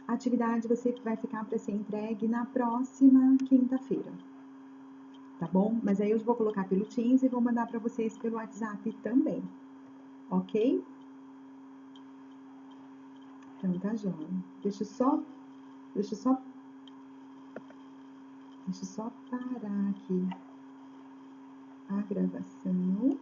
A atividade vai ficar para ser entregue na próxima quinta-feira. Tá bom? Mas aí eu vou colocar pelo Teams e vou mandar para vocês pelo WhatsApp também. Ok? Então tá joia. Deixa eu só parar aqui a gravação.